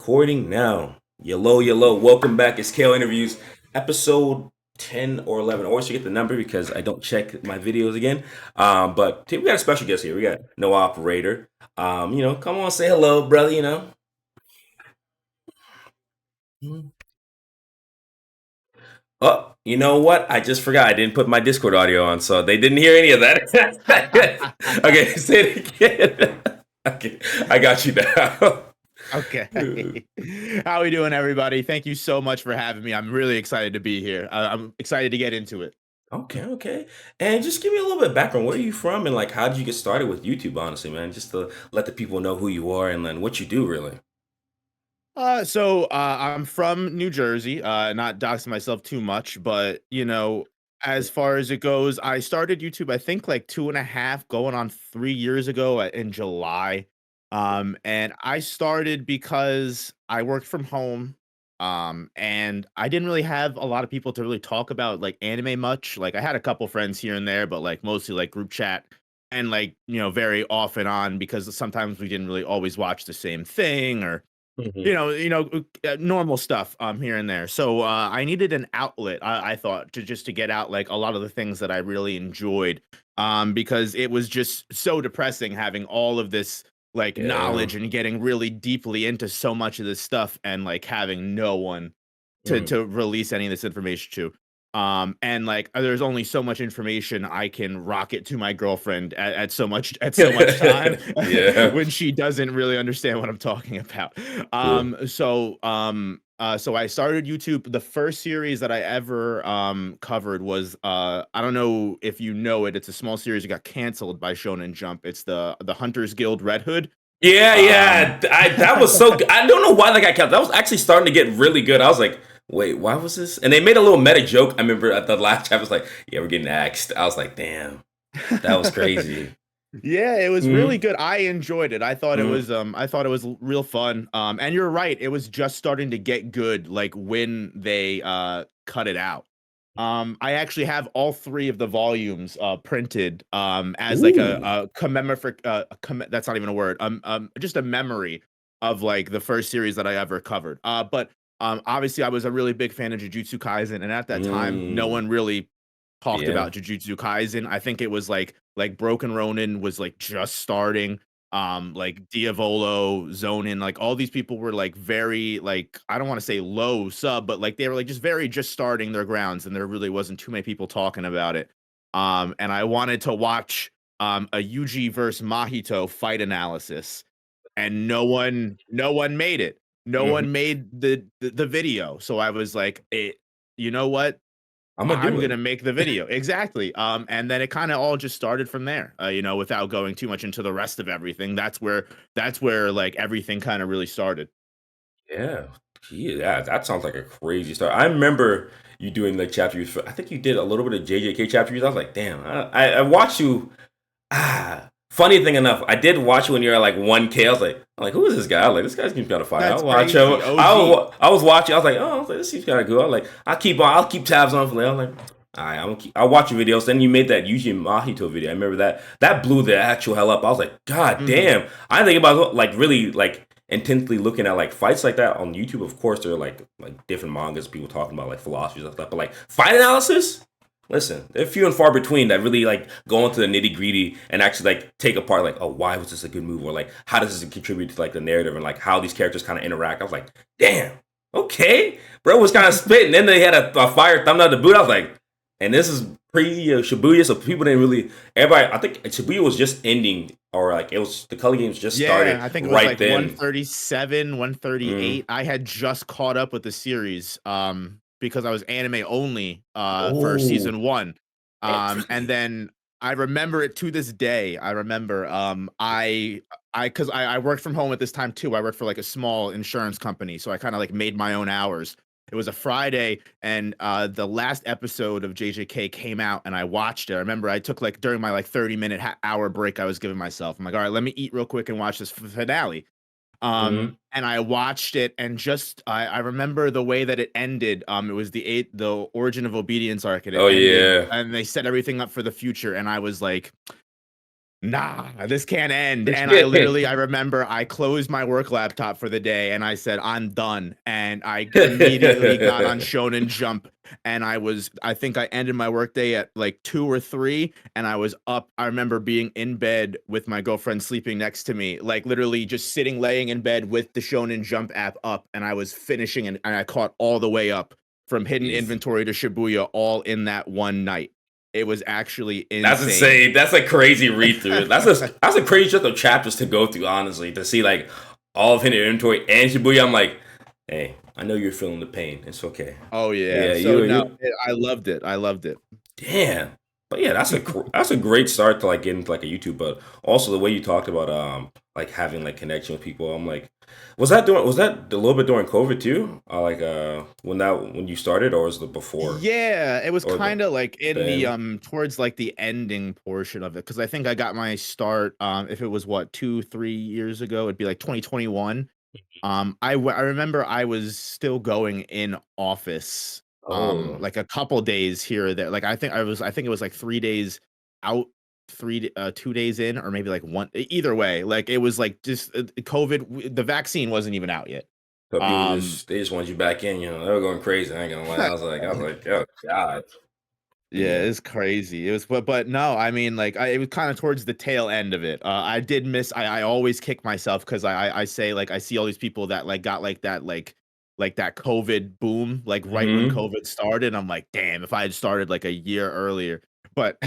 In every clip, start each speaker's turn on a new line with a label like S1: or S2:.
S1: Recording now. Yellow, yellow. Welcome back. It's Kale Interviews, episode 10 or 11. I always forget the number because I don't check my videos again. But today we got a special guest here. We got no operator. Come on, say hello, brother. Mhm. Oh, you know what? I just forgot. I didn't put my Discord audio on, so they didn't hear any of that. Okay, say it again. Okay, I got you now.
S2: Okay. How we doing, everybody? Thank you so much for having me. I'm really excited to be here. I'm excited to get into it.
S1: Okay, okay. And just give me a little bit of background. Where are you from and like how did you get started with YouTube, honestly, man? Just to let the people know who you are and then what you do really.
S2: I'm from New Jersey. Not doxing myself too much, but as far as it goes, I started YouTube, I think like 2.5, going on 3 years ago in July. And I started because I worked from home. And I didn't really have a lot of people to really talk about like anime much. Like I had a couple friends here and there, but like mostly like group chat and like, very off and on because sometimes we didn't really always watch the same thing or
S1: Hmm.
S2: normal stuff here and there. So I needed an outlet. I thought to get out like a lot of the things that I really enjoyed, because it was just so depressing having all of this like
S1: Yeah.
S2: knowledge and getting really deeply into so much of this stuff and like having no one to
S1: Mm.
S2: to release any of this information to. And like there's only so much information I can rocket to my girlfriend at so much time
S1: Yeah.
S2: when she doesn't really understand what I'm talking about.
S1: True.
S2: So I started YouTube. The first series that I ever covered was I don't know if you know it. It's a small series that got canceled by Shonen Jump. It's the Hunters Guild Red Hood.
S1: Yeah,
S2: Um
S1: yeah. That was so good. I don't know why that got kept. That was actually starting to get really good. I was like, wait, why was this? And they made a little meta joke. I remember at the last chapter, was like, yeah, we're getting axed. I was like, damn, that was crazy.
S2: Yeah, it was really
S1: Mm-hmm.
S2: good. I enjoyed it. I thought it was real fun. And you're right, it was just starting to get good like when they cut it out. I actually have all 3 of the volumes printed as like
S1: Ooh.
S2: a commemorative that's not even a word. Just a memory of like the first series that I ever covered. But obviously I was a really big fan of Jujutsu Kaisen, and at that time no
S1: Mm.
S2: one really talked
S1: Yeah.
S2: about Jujutsu Kaisen. I think it was like Broken Ronin was like just starting. Like Diavolo, Zonin, like all these people were like very like I don't want to say low sub, but like they were like just starting their grounds, and there really wasn't too many people talking about it. And I wanted to watch a Yuji versus Mahito fight analysis, and no one made it. No
S1: Hmm.
S2: one made the video. So I was like, you know what?
S1: I'm gonna
S2: I'm
S1: do it.
S2: gonna make the video. Exactly. And then it kind of all just started from there. Without going too much into the rest of everything. That's where like everything kind of really started.
S1: Yeah. Yeah, that sounds like a crazy start. I remember you doing like chapter reviews. I think you did a little bit of JJK chapter reviews. I was like, damn, I watched you. Funny thing enough, I did watch you when you were at like 1K. I'm like, who is this guy? I was like, this guy seems kind of fire.
S2: That's
S1: I'll watch him.
S2: crazy. OG.
S1: I was watching. I was like, oh, I was like, this seems kind of cool. I'll keep tabs on for later. I'm like, all right, I'll watch your videos. Then you made that Yuji Mahito video. I remember that blew the actual hell up. I was like, God
S2: Hmm.
S1: damn. I think about like really like intensely looking at like fights like that on YouTube. Of course, there are like different mangas, people talking about like philosophies and stuff. But like fight analysis, listen, they're few and far between that really like go into the nitty gritty and actually like take apart like, oh, why was this a good move, or like how does this contribute to like the narrative and like how these characters kind of interact. I was like, damn, okay, bro was kind of spitting. Then they had a fire thumbnail to boot. I was like, and this is pre Shibuya, so people didn't really. Everybody, I think Shibuya was just ending, or like it was the color games just
S2: Yeah,
S1: started
S2: I think it was
S1: right
S2: like
S1: then.
S2: 137,
S1: Mm.
S2: 138. I had just caught up with the series because I was anime only for
S1: Oh,
S2: season 1. And
S1: interesting.
S2: then I remember it to this day. I remember I worked from home at this time too. I worked for like a small insurance company, so I kind of like made my own hours. It was a Friday, and the last episode of JJK came out, and I watched it. I remember I took like during my like 30-minute hour break I was giving myself. I'm like, all right, let me eat real quick and watch this finale.
S1: Mm-hmm.
S2: And I watched it, and just I remember the way that it ended. It was the Origin of Obedience arc, and it
S1: Oh
S2: ended,
S1: yeah.
S2: and they set everything up for the future. And I was like, nah, this can't end. And I remember I closed my work laptop for the day and I said, I'm done. And I immediately got on Shonen Jump and I think I ended my workday at like 2 or 3 and I was up. I remember being in bed with my girlfriend sleeping next to me, like literally just laying in bed with the Shonen Jump app up. And I was finishing and I caught all the way up from hidden
S1: Jeez.
S2: inventory to Shibuya all in that one night. It was actually
S1: That's
S2: insane.
S1: insane. That's a crazy read through. That's a crazy set of chapters to go through. Honestly, to see like all of hidden inventory and Shibuya, I'm like, hey, I know you're feeling the pain. It's okay.
S2: Oh yeah.
S1: Yeah,
S2: So no,
S1: you.
S2: I loved it. I loved it.
S1: Damn. But yeah, that's a great start to like get into like a YouTube. But also the way you talked about like having like connection with people. I'm like, was that a little bit during COVID too? Like when you started, or was it before
S2: Yeah, it was
S1: or
S2: kind of like in the
S1: then?
S2: towards like the ending portion of it because I think I got my start if it was what 2 3 years ago it'd be like 2021. I remember I was still going in office
S1: Oh,
S2: like a couple days here or there. Like I think it was like 3 days out, 2 days in, or maybe like one. Either way, like it was like just COVID. The vaccine wasn't even out yet.
S1: so people
S2: Um,
S1: they just want you back in. You know, they were going crazy. I ain't gonna lie. I was like, oh god,
S2: Yeah,
S1: damn.
S2: it's crazy. It was, but no, I mean, like, it was kind of towards the tail end of it. I did miss. I always kick myself because I say like I see all these people that like got like that COVID boom like right when
S1: Mm-hmm.
S2: COVID started. I'm like, damn, if I had started like a year earlier. But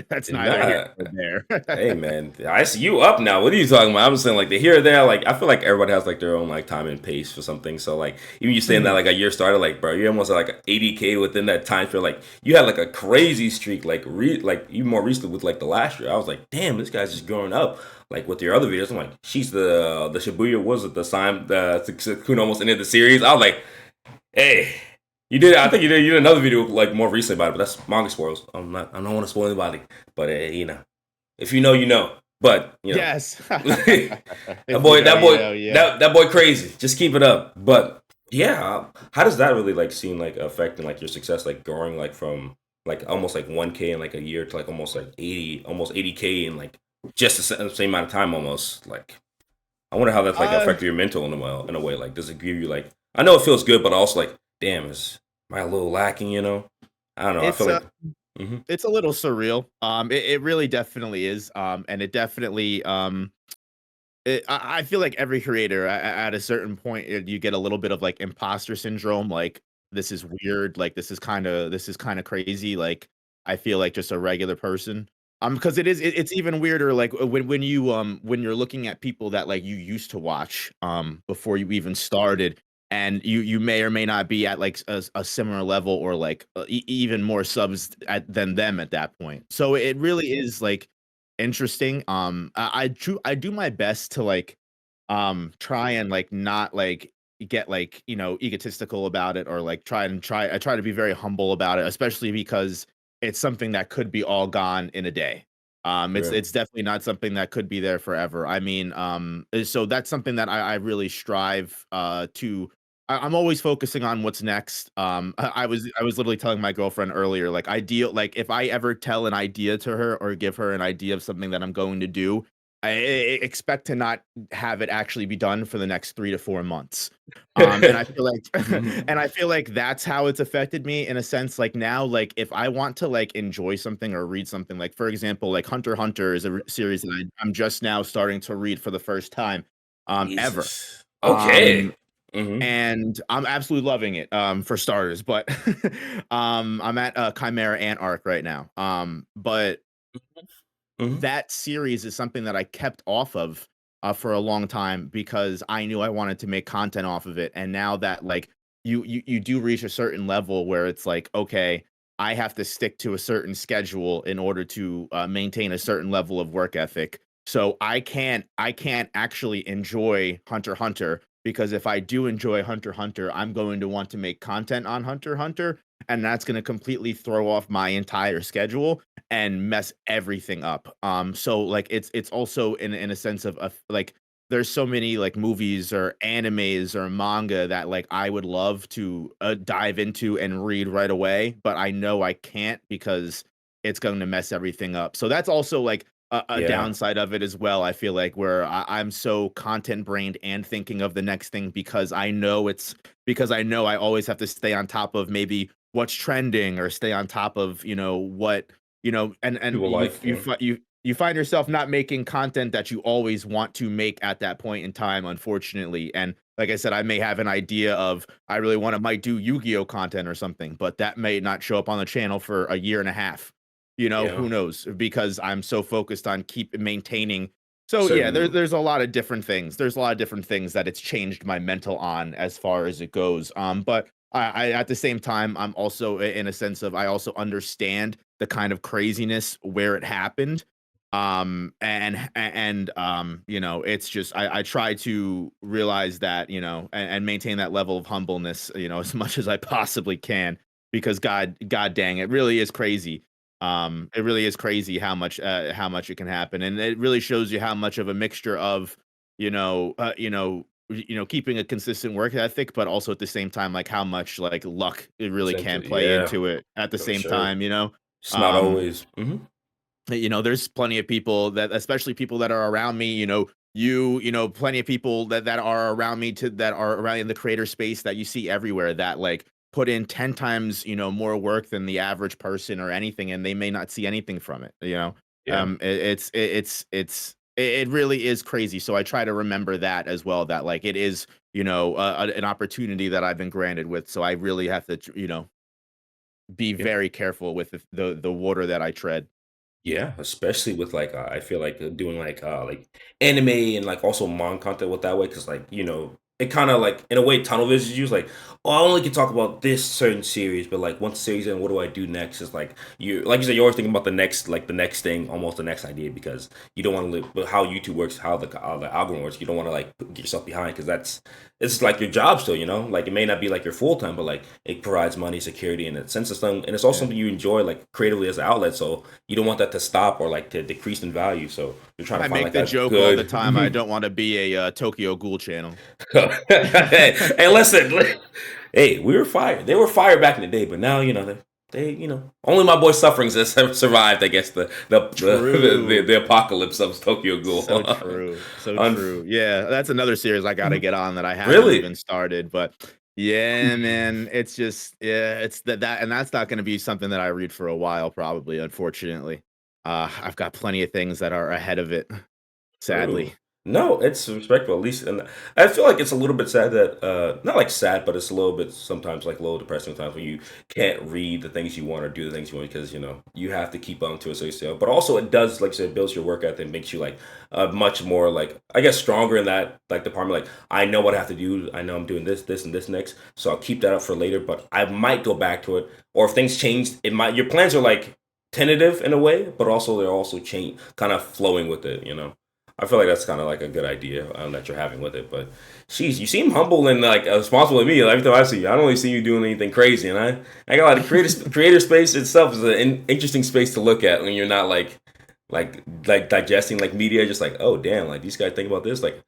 S2: that's neither here
S1: Nah.
S2: nor
S1: Hey
S2: there.
S1: man, I see you up now. What are you talking about? I'm saying like the here or there. Like I feel like everybody has like their own like time and pace for something. So like even you saying that
S2: Mhm.
S1: like a year started, like bro, you almost at like 80K within that time period. Like you had like a crazy streak. Like even more recently with like the last year. I was like, damn, this guy's just growing up. Like with your other videos, I'm like, she's the Shibuya was it the sign the Sukuna almost ended the series. I was like, hey, you did. I think you did another video like more recently about it, but that's manga spoils. I don't want to spoil anybody, but you know. If you know, you know. But you know,
S2: Yes.
S1: that
S2: If you
S1: boy,
S2: know,
S1: that
S2: you
S1: boy,
S2: know. Yeah.
S1: that boy, crazy. Just keep it up. But yeah, how does that really like seem like affecting like your success, like growing like from like almost like 1K in like a year to like almost like 80, almost 80K in like just the same amount of time, almost like. I wonder how that's like
S2: Uh,
S1: affected your mental in a way. In a way, like does it give you like? I know it feels good, but also like, damn, am I a little lacking? You know, I don't know. I feel
S2: it's
S1: like. Hmm.
S2: it's a little surreal. It really definitely is. And it definitely I feel like every creator at a certain point you get a little bit of like imposter syndrome. Like this is weird. Like this is kind of crazy. Like I feel like just a regular person. Because it's even weirder. Like when you're looking at people that like you used to watch before you even started, and you may or may not be at like a similar level or like even more subs than them at that point. So it really is like interesting. I do my best to like try and like not like get like egotistical about it or like I try to be very humble about it, especially because it's something that could be all gone in a day.
S1: Yeah.
S2: It's definitely not something that could be there forever. I mean, so that's something that I really strive to I'm always focusing on what's next. I was literally telling my girlfriend earlier, like ideal, like if I ever tell an idea to her or give her an idea of something that I'm going to do, I expect to not have it actually be done for the next 3 to 4 months. And I feel like, and I feel like that's how it's affected me in a sense. Like now, like if I want to like enjoy something or read something, like for example, like Hunter x Hunter is a series that I'm just now starting to read for the first time, ever.
S1: Jesus.
S2: Um,
S1: Okay. Hmm.
S2: and I'm absolutely loving it, for starters, but, I'm at, Chimera Ant arc right now, but
S1: Hmm.
S2: that series is something that I kept off of, for a long time because I knew I wanted to make content off of it, and now that, like, you do reach a certain level where it's like, "Okay, I have to stick to a certain schedule in order to, maintain a certain level of work ethic." So I can't actually enjoy Hunter x Hunter because if I do enjoy Hunter x Hunter, I'm going to want to make content on Hunter x Hunter, and that's gonna completely throw off my entire schedule and mess everything up. So like it's also in a sense of like there's so many like movies or animes or manga that like I would love to dive into and read right away, but I know I can't because it's going to mess everything up. So that's also like a
S1: Yeah.
S2: downside of it as well. I feel like where I'm so content brained and thinking of the next thing because I know I always have to stay on top of maybe what's trending or stay on top of what and
S1: People like, yeah.
S2: you find yourself not making content that you always want to make at that point in time, unfortunately. And like I said, I may have an idea of I really might do Yu-Gi-Oh content or something, but that may not show up on the channel for a year and a half.
S1: Yeah.
S2: Who knows? Because I'm so focused on keep maintaining. So yeah,
S1: Certain.
S2: there's a lot of different things. There's a lot of different things that it's changed my mental on as far as it goes. But I at the same time, I'm also in a sense of I also understand the kind of craziness where it happened. It's just I try to realize that, and maintain that level of humbleness, as much as I possibly can, because God dang, it really is crazy. It really is crazy how much it can happen, and it really shows you how much of a mixture of, keeping a consistent work ethic, but also at the same time, like how much like luck it really can
S1: Essentially,
S2: play
S1: yeah,
S2: into it at the
S1: for
S2: same
S1: sure.
S2: time.
S1: It's not
S2: Um,
S1: always.
S2: there's plenty of people that, especially people that are around me, plenty of people that are around me that are around in the creator space that you see everywhere that like put in 10 times, more work than the average person or anything, and they may not see anything from it.
S1: Yeah.
S2: It really is crazy. So I try to remember that as well, that like it is, an opportunity that I've been granted with. So I really have to, be
S1: Yeah.
S2: very careful with the water that I tread.
S1: Yeah, especially with like I feel like doing like anime and like also manga content with that way because like it kind of like in a way tunnel vision you like oh I only can talk about this certain series but like once the series and what do I do next is like you said you're always thinking about the next thing almost the next idea because you don't want to live but how YouTube works how the algorithm works you don't want to like get yourself behind because that's it's like your job still like it may not be like your full time but like it provides money security and a sense of something and it's also
S2: Yeah.
S1: something you enjoy like creatively as an outlet so you don't want that to stop or like to decrease in value. So you're trying to
S2: I
S1: find
S2: make
S1: like
S2: the
S1: a
S2: joke all the
S1: good.
S2: time, I don't wanna be a, Tokyo Ghoul channel.
S1: Hey, listen, hey, we were fired. They were fired back in the day, but now they only my boy sufferings has survived. I guess
S2: True.
S1: the apocalypse of Tokyo
S2: So
S1: Ghoul.
S2: true, so
S1: Un-
S2: true. Yeah, that's another series I gotta get on that I haven't
S1: really?
S2: even started, but yeah, man, it's just yeah, it's that and that's not gonna be something that I read for a while probably, unfortunately. I've got plenty of things that are ahead of it,
S1: True.
S2: sadly.
S1: No, it's respectable at least, and I feel like it's a little bit sad that not like sad, but it's a little bit sometimes like a little depressing times when you can't read the things you want or do the things you want because you have to keep on to it so you say. But also it does like I said builds your work ethic, makes you like much more like I guess stronger in that like department. Like I know what I have to do. I know I'm doing this and this next, so I'll keep that up for later. But I might go back to it, or if things change, it might. Your plans are like tentative in a way, but also they're also change kind of flowing with it. I feel like that's kind of like a good idea that you're having with it. But, geez, you seem humble and like responsible to me. Like, every time I see you, I don't really see you doing anything crazy. And I got a lot of creator space itself is an interesting space to look at when you're not like digesting like media. Just like, oh damn, like these guys think about this. Like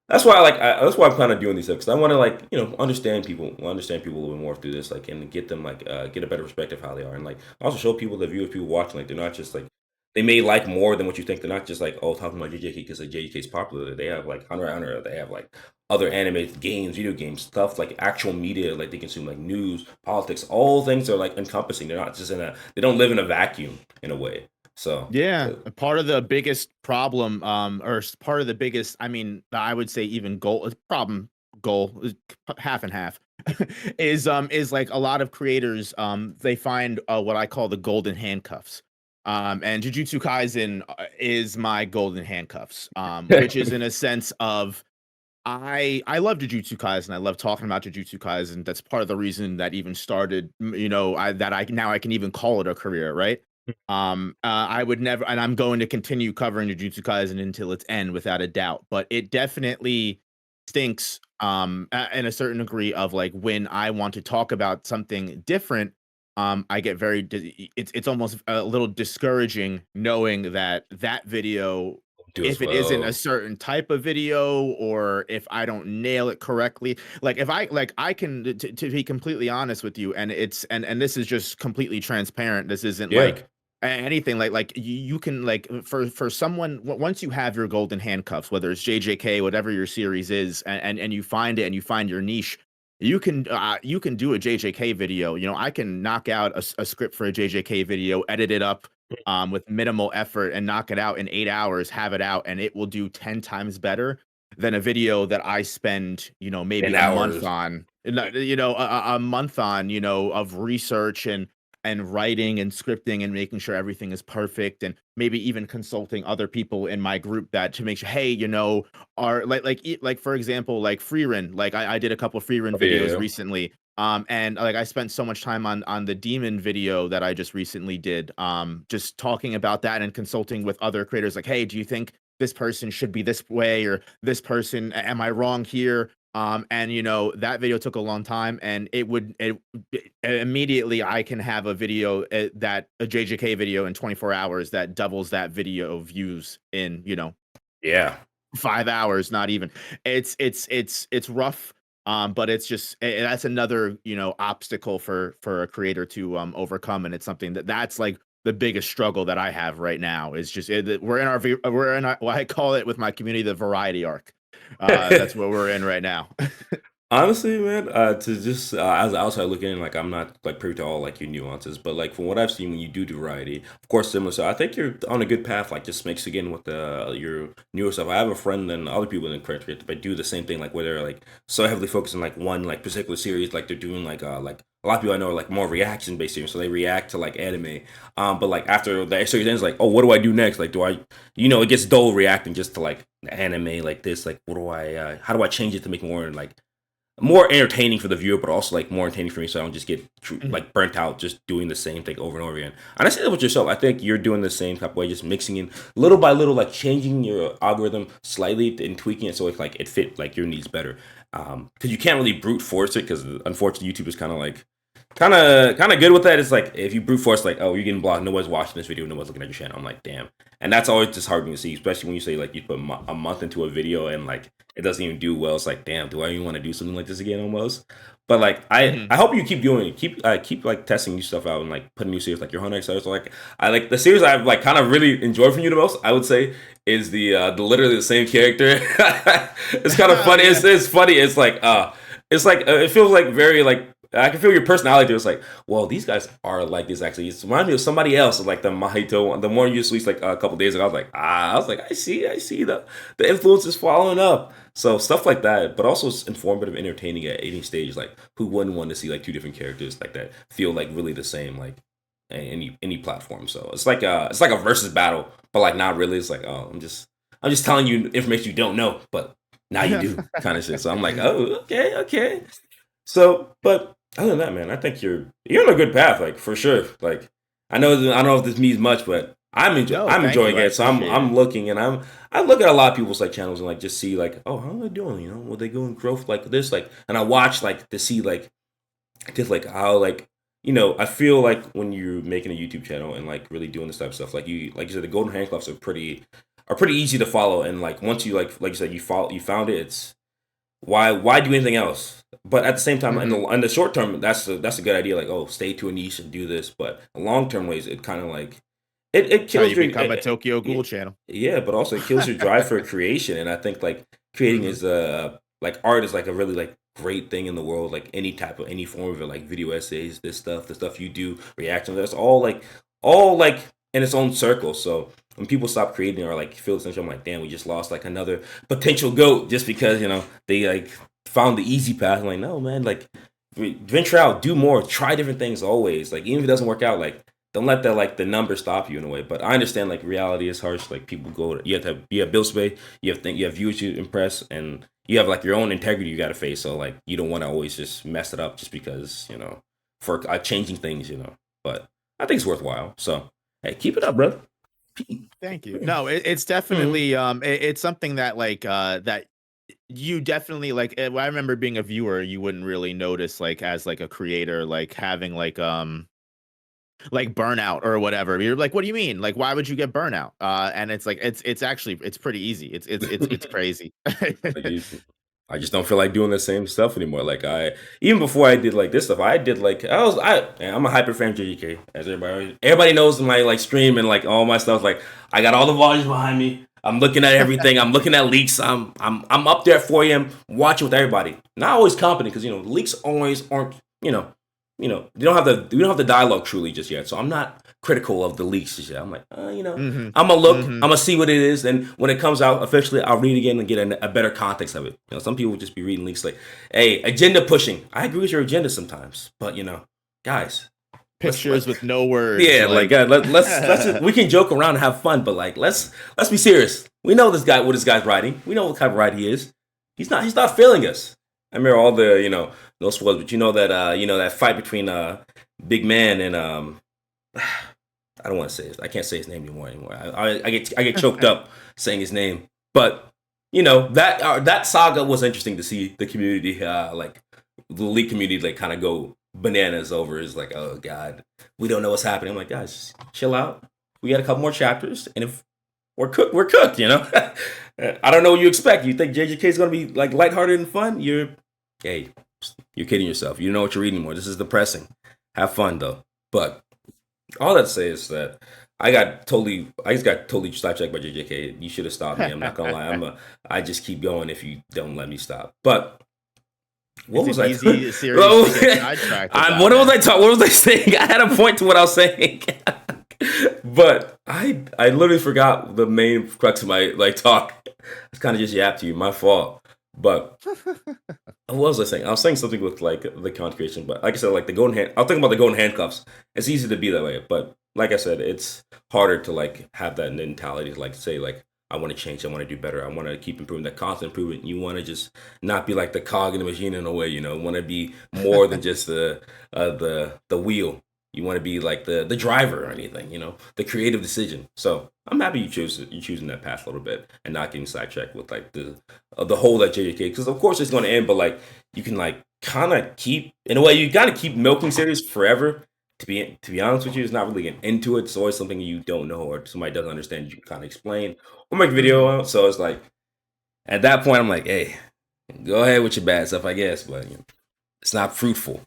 S1: that's why I'm kind of doing these because I want to like understand people a little bit more through this like and get them like get a better perspective of how they are and like also show people the view of people watching like they're not just like they may like more than what you think. They're not just like, oh, talking about JJK because like JJK is popular. They have like Hunter x Hunter. They have like other anime games, video games, stuff like actual media. Like they consume like news, politics, all things are like encompassing. They're not just in a. They don't live in a vacuum in a way. So
S2: Yeah,
S1: uh,
S2: part of the biggest problem, part of the biggest, I mean, I would say even goal is half and half, is like a lot of creators, they find what I call the golden handcuffs. And Jujutsu Kaisen is my golden handcuffs, which is in a sense of I love Jujutsu Kaisen. I love talking about Jujutsu Kaisen. That's part of the reason that even started, that I now I can even call it a career, right? I would never, and I'm going to continue covering Jujutsu Kaisen until its end, without a doubt. But it definitely stinks, in a certain degree of like when I want to talk about something different. I get it's almost a little discouraging knowing that that video,
S1: do as
S2: if it isn't a
S1: well.
S2: certain type of video or if I don't nail it correctly, like if I like I can to be completely honest with you, and it's and this is just completely transparent. This isn't
S1: Yeah,
S2: like anything like you can like for someone once you have your golden handcuffs, whether it's JJK, whatever your series is, and you find it and you find your niche, you can do a JJK video. You know, I can knock out a script for a JJK video, edit it up with minimal effort, and knock it out in 8 hours, have it out, and it will do 10 times better than a video that I spend, you know, maybe
S1: In
S2: a month
S1: hours.
S2: on, you know, a month on, you know, of research and writing and scripting and making sure everything is perfect, and maybe even consulting other people in my group that to make sure, hey, you know, are like for example, like free run, like I did a couple free run
S1: Oh, yeah,
S2: videos
S1: yeah.
S2: recently. And like I spent so much time on the demon video that I just recently did, just talking about that and consulting with other creators, like, hey, do you think this person should be this way, or this person, am I wrong here? And you know, that video took a long time, and immediately I can have a video, that a JJK video in 24 hours that doubles that video views in, you know,
S1: Yeah.
S2: 5 hours, not even. It's rough, but it's just that's another, you know, obstacle for a creator to overcome, and it's something that's like the biggest struggle that I have right now is just we're in our, what I call it with my community, the variety arc. That's what we're in right now.
S1: Honestly, man, to just as an outside looking in, like I'm not like privy to all like your nuances, but like from what I've seen when you do variety, of course, similar. So I think you're on a good path. Like just mix again with your newer stuff. I have a friend and other people in the country that do the same thing. Like where they're like so heavily focused on like one like particular series. Like they're doing like a lot of people I know are like more reaction based series, so they react to like anime. But like after the series ends, like oh, what do I do next? Like do I, you know, it gets dull reacting just to like anime like this. Like what do I? How do I change it to make more like more entertaining for the viewer, but also like more entertaining for me, so I don't just get
S2: Mhm.
S1: like burnt out just doing the same thing over and over again. And I say that with yourself. I think you're doing the same type of way, just mixing in little by little, like changing your algorithm slightly and tweaking it so it's like it fit like your needs better. Because you can't really brute force it, because unfortunately YouTube is kind of like kind of good with that. It's like if you brute force, like oh you're getting blocked, nobody's watching this video, nobody's looking at your channel. I'm like damn, and that's always disheartening to see, especially when you say like you put a month into a video and like it doesn't even do well. It's like damn, do I even want to do something like this again almost? But like I
S2: Mhm.
S1: hope you keep doing it, keep like testing new stuff out and like putting new series like your Hunter X. So like I like the series I've like kind of really enjoyed from you the most, I would say, is the literally the same character. It's kind of
S2: Oh
S1: funny.
S2: yeah.
S1: It's funny. It's like it feels like very like I can feel your personality. It's like, well, these guys are like this. Actually, it reminds me of somebody else, like the Mahito one, the one you released like a couple days ago. I was like, I see the influence is following up. So stuff like that, but also it's informative, entertaining at any stage. Like, who wouldn't want to see like two different characters like that feel like really the same, like any platform? So it's like a versus battle, but like not really. It's like, oh, I'm just telling you information you don't know, but now you do kind of shit. So I'm like, oh, okay, okay. So, but other than that, man, I think you're on a good path, like for sure. Like I don't know if this means much, but
S2: No,
S1: I'm
S2: thank
S1: enjoying
S2: you. I
S1: it. So
S2: appreciate it.
S1: I'm looking and I look at a lot of people's like channels and like just see like oh how are they doing? You know, will they go in growth like this? Like, and I watch like to see like just like how like you know I feel like when you're making a YouTube channel and like really doing this type of stuff, like you said, the golden handcuffs are pretty easy to follow, and like once you like you said you found it, it's why do anything else? But at the same time,
S2: Mhm.
S1: in the short term, that's a good idea. Like, oh, stay to a niche and do this. But long term ways, it kind of like it
S2: That's how
S1: kills
S2: you
S1: your
S2: become a Tokyo Ghoul channel.
S1: yeah, but also it kills your drive for creation. And I think like creating
S2: Mhm.
S1: is like art is like a really like great thing in the world. Like any form of it, like video essays, this stuff, the stuff you do, reactions, that's all like in its own circle. So when people stop creating or like feel essential, I'm like, damn, we just lost like another potential goat just because you know they like found the easy path. I'm like, no, man, like venture out, do more, try different things always. Like even if it doesn't work out, like don't let that like the number stop you in a way. But I understand like reality is harsh. Like people you have bills to pay, you have viewers to impress, and you have like your own integrity you got to face. So like you don't want to always just mess it up just because you know for changing things, you know. But I think it's worthwhile. So hey, keep it up, brother.
S2: Thank you. No, it's
S1: Mhm.
S2: definitely it's something that that you definitely like. I remember being a viewer, you wouldn't really notice like as like a creator like having like burnout or whatever. You're like, what do you mean? Like, why would you get burnout? And it's like it's actually it's pretty easy. It's crazy.
S1: Like you. I just don't feel like doing the same stuff anymore. Like I even before I did like this stuff, I did like I'm a hyper fan of JJK, as everybody knows in my like stream and like all my stuff. Like I got all the volumes behind me. I'm looking at everything. I'm looking at leaks. I'm up there at 4 a.m. watching with everybody. Not always confident because leaks always aren't we don't have the dialogue truly just yet. So I'm not critical of the leaks just yet. I'm like
S2: Mm-hmm.
S1: I'm gonna look.
S2: Mm-hmm.
S1: I'm gonna see what it is, and when it comes out officially, I'll read it again and get a better context of it. Some people just be reading leaks like, "Hey, agenda pushing." I agree with your agenda sometimes, but guys,
S2: Pictures with no words.
S1: yeah, like let's just, we can joke around and have fun, but like let's be serious. We know what this guy's writing. We know what type of writer he is. He's not failing us. I remember all the no spoilers, but that fight between Big Man and I don't want to say it. I can't say his name anymore. I get choked up saying his name. But that saga was interesting to see the community, like the league community, like kind of go bananas over. Is like, oh god, we don't know what's happening. I'm like, guys, just chill out. We got a couple more chapters, and if we're cooked, we're cooked. I don't know what you expect. You think JJK is gonna be like lighthearted and fun? Hey, you're kidding yourself. You don't know what you're reading anymore. This is depressing. Have fun though. But all that to say is that I just got totally sidetracked by JJK. You should have stopped me. I'm not gonna lie. I just keep going if you don't let me stop. But what was I?
S2: Easy series to get sidetracked about,
S1: what was I talking? What was I saying? I had a point to what I was saying, but I literally forgot the main crux of my talk. It's kind of just yapped to you. My fault. But what was I saying? I was saying something with like the content creation, but like I said, like the golden hand. I'll think about the golden handcuffs. It's easy to be that way, but like I said, it's harder to like have that mentality to like say like I want to change, I want to do better, I want to keep improving. That constant improvement. You want to just not be like the cog in the machine in a way. Want to be more than just the wheel. You want to be like the driver or anything. The creative decision. So I'm happy you're choosing that path a little bit and not getting sidetracked with like the whole that JJK, because of course it's going to end, but like you can like kind of keep in a way you got to keep milking series forever. To be honest with you, it's not really getting into it. It's always something you don't know or somebody doesn't understand. You can kind of explain or make a video out. So it's like at that point, I'm like, hey, go ahead with your bad stuff, I guess, but it's not fruitful.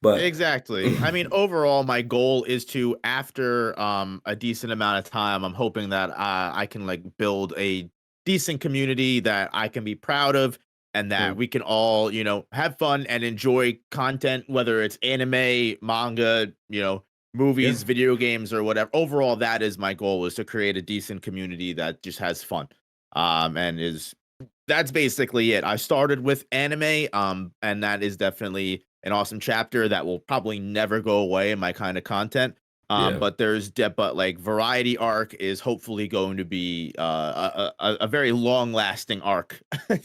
S1: But
S2: exactly. I mean, overall, my goal is to, after a decent amount of time, I'm hoping that I can like build a decent community that I can be proud of, and that we can all, have fun and enjoy content, whether it's anime, manga, movies,
S1: yeah,
S2: video games, or whatever. Overall, that is my goal, is to create a decent community that just has fun. And that's basically it. I started with anime, and that is definitely an awesome chapter that will probably never go away in my kind of content.
S1: yeah,
S2: But but like variety arc is hopefully going to be a very long lasting arc
S1: for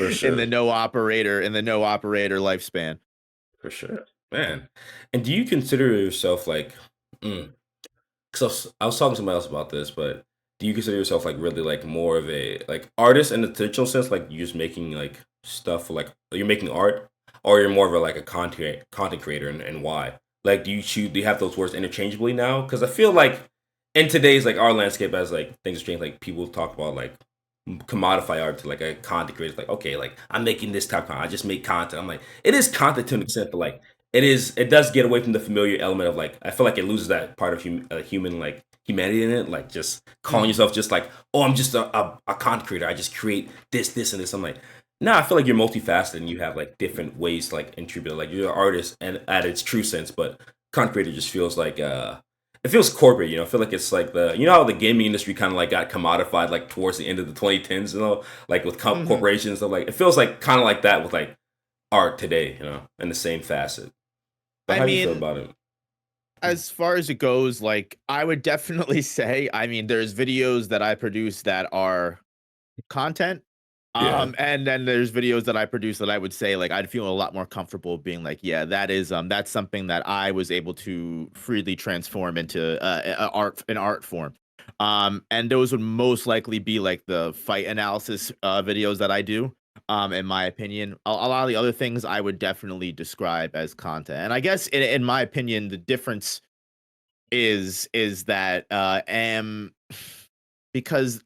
S2: in
S1: sure.
S2: the no operator lifespan.
S1: For sure, man. And do you consider yourself like, because I was talking to somebody else about this, but do you consider yourself like really like more of a like artist in the traditional sense, like you're just making like stuff like you're making art, or you're more of a like a content creator, and why? Like, do you have those words interchangeably now? Because I feel like in today's like our landscape, as like things change, like people talk about like commodify art to like a content creator. Like, okay, like I'm making this type of content. I just make content. I'm like, it is content to an extent, but like it does get away from the familiar element of like I feel like it loses that part of human like humanity in it. Like just calling
S2: Mhm.
S1: yourself just like, oh, I'm just a content creator. I just create this, and this. I'm like, nah, I feel like you're multifaceted and you have like different ways to like attribute it. Like you're an artist and at its true sense, but content creator just feels like it feels corporate, I feel like it's like how the gaming industry kind of like got commodified like towards the end of the 2010s, like with
S2: Mhm.
S1: corporations and stuff. Like it feels like kind of like that with like art today, in the same facet. But
S2: I
S1: how do you feel
S2: mean,
S1: about it?
S2: as far as it goes, like I would definitely say, I mean, there's videos that I produce that are content.
S1: Yeah,
S2: And then there's videos that I produce that I would say like I'd feel a lot more comfortable being like, yeah, that's something that I was able to freely transform into an art form. And those would most likely be like the fight analysis videos that I do. In my opinion, a lot of the other things I would definitely describe as content. And I guess in my opinion, the difference is that am because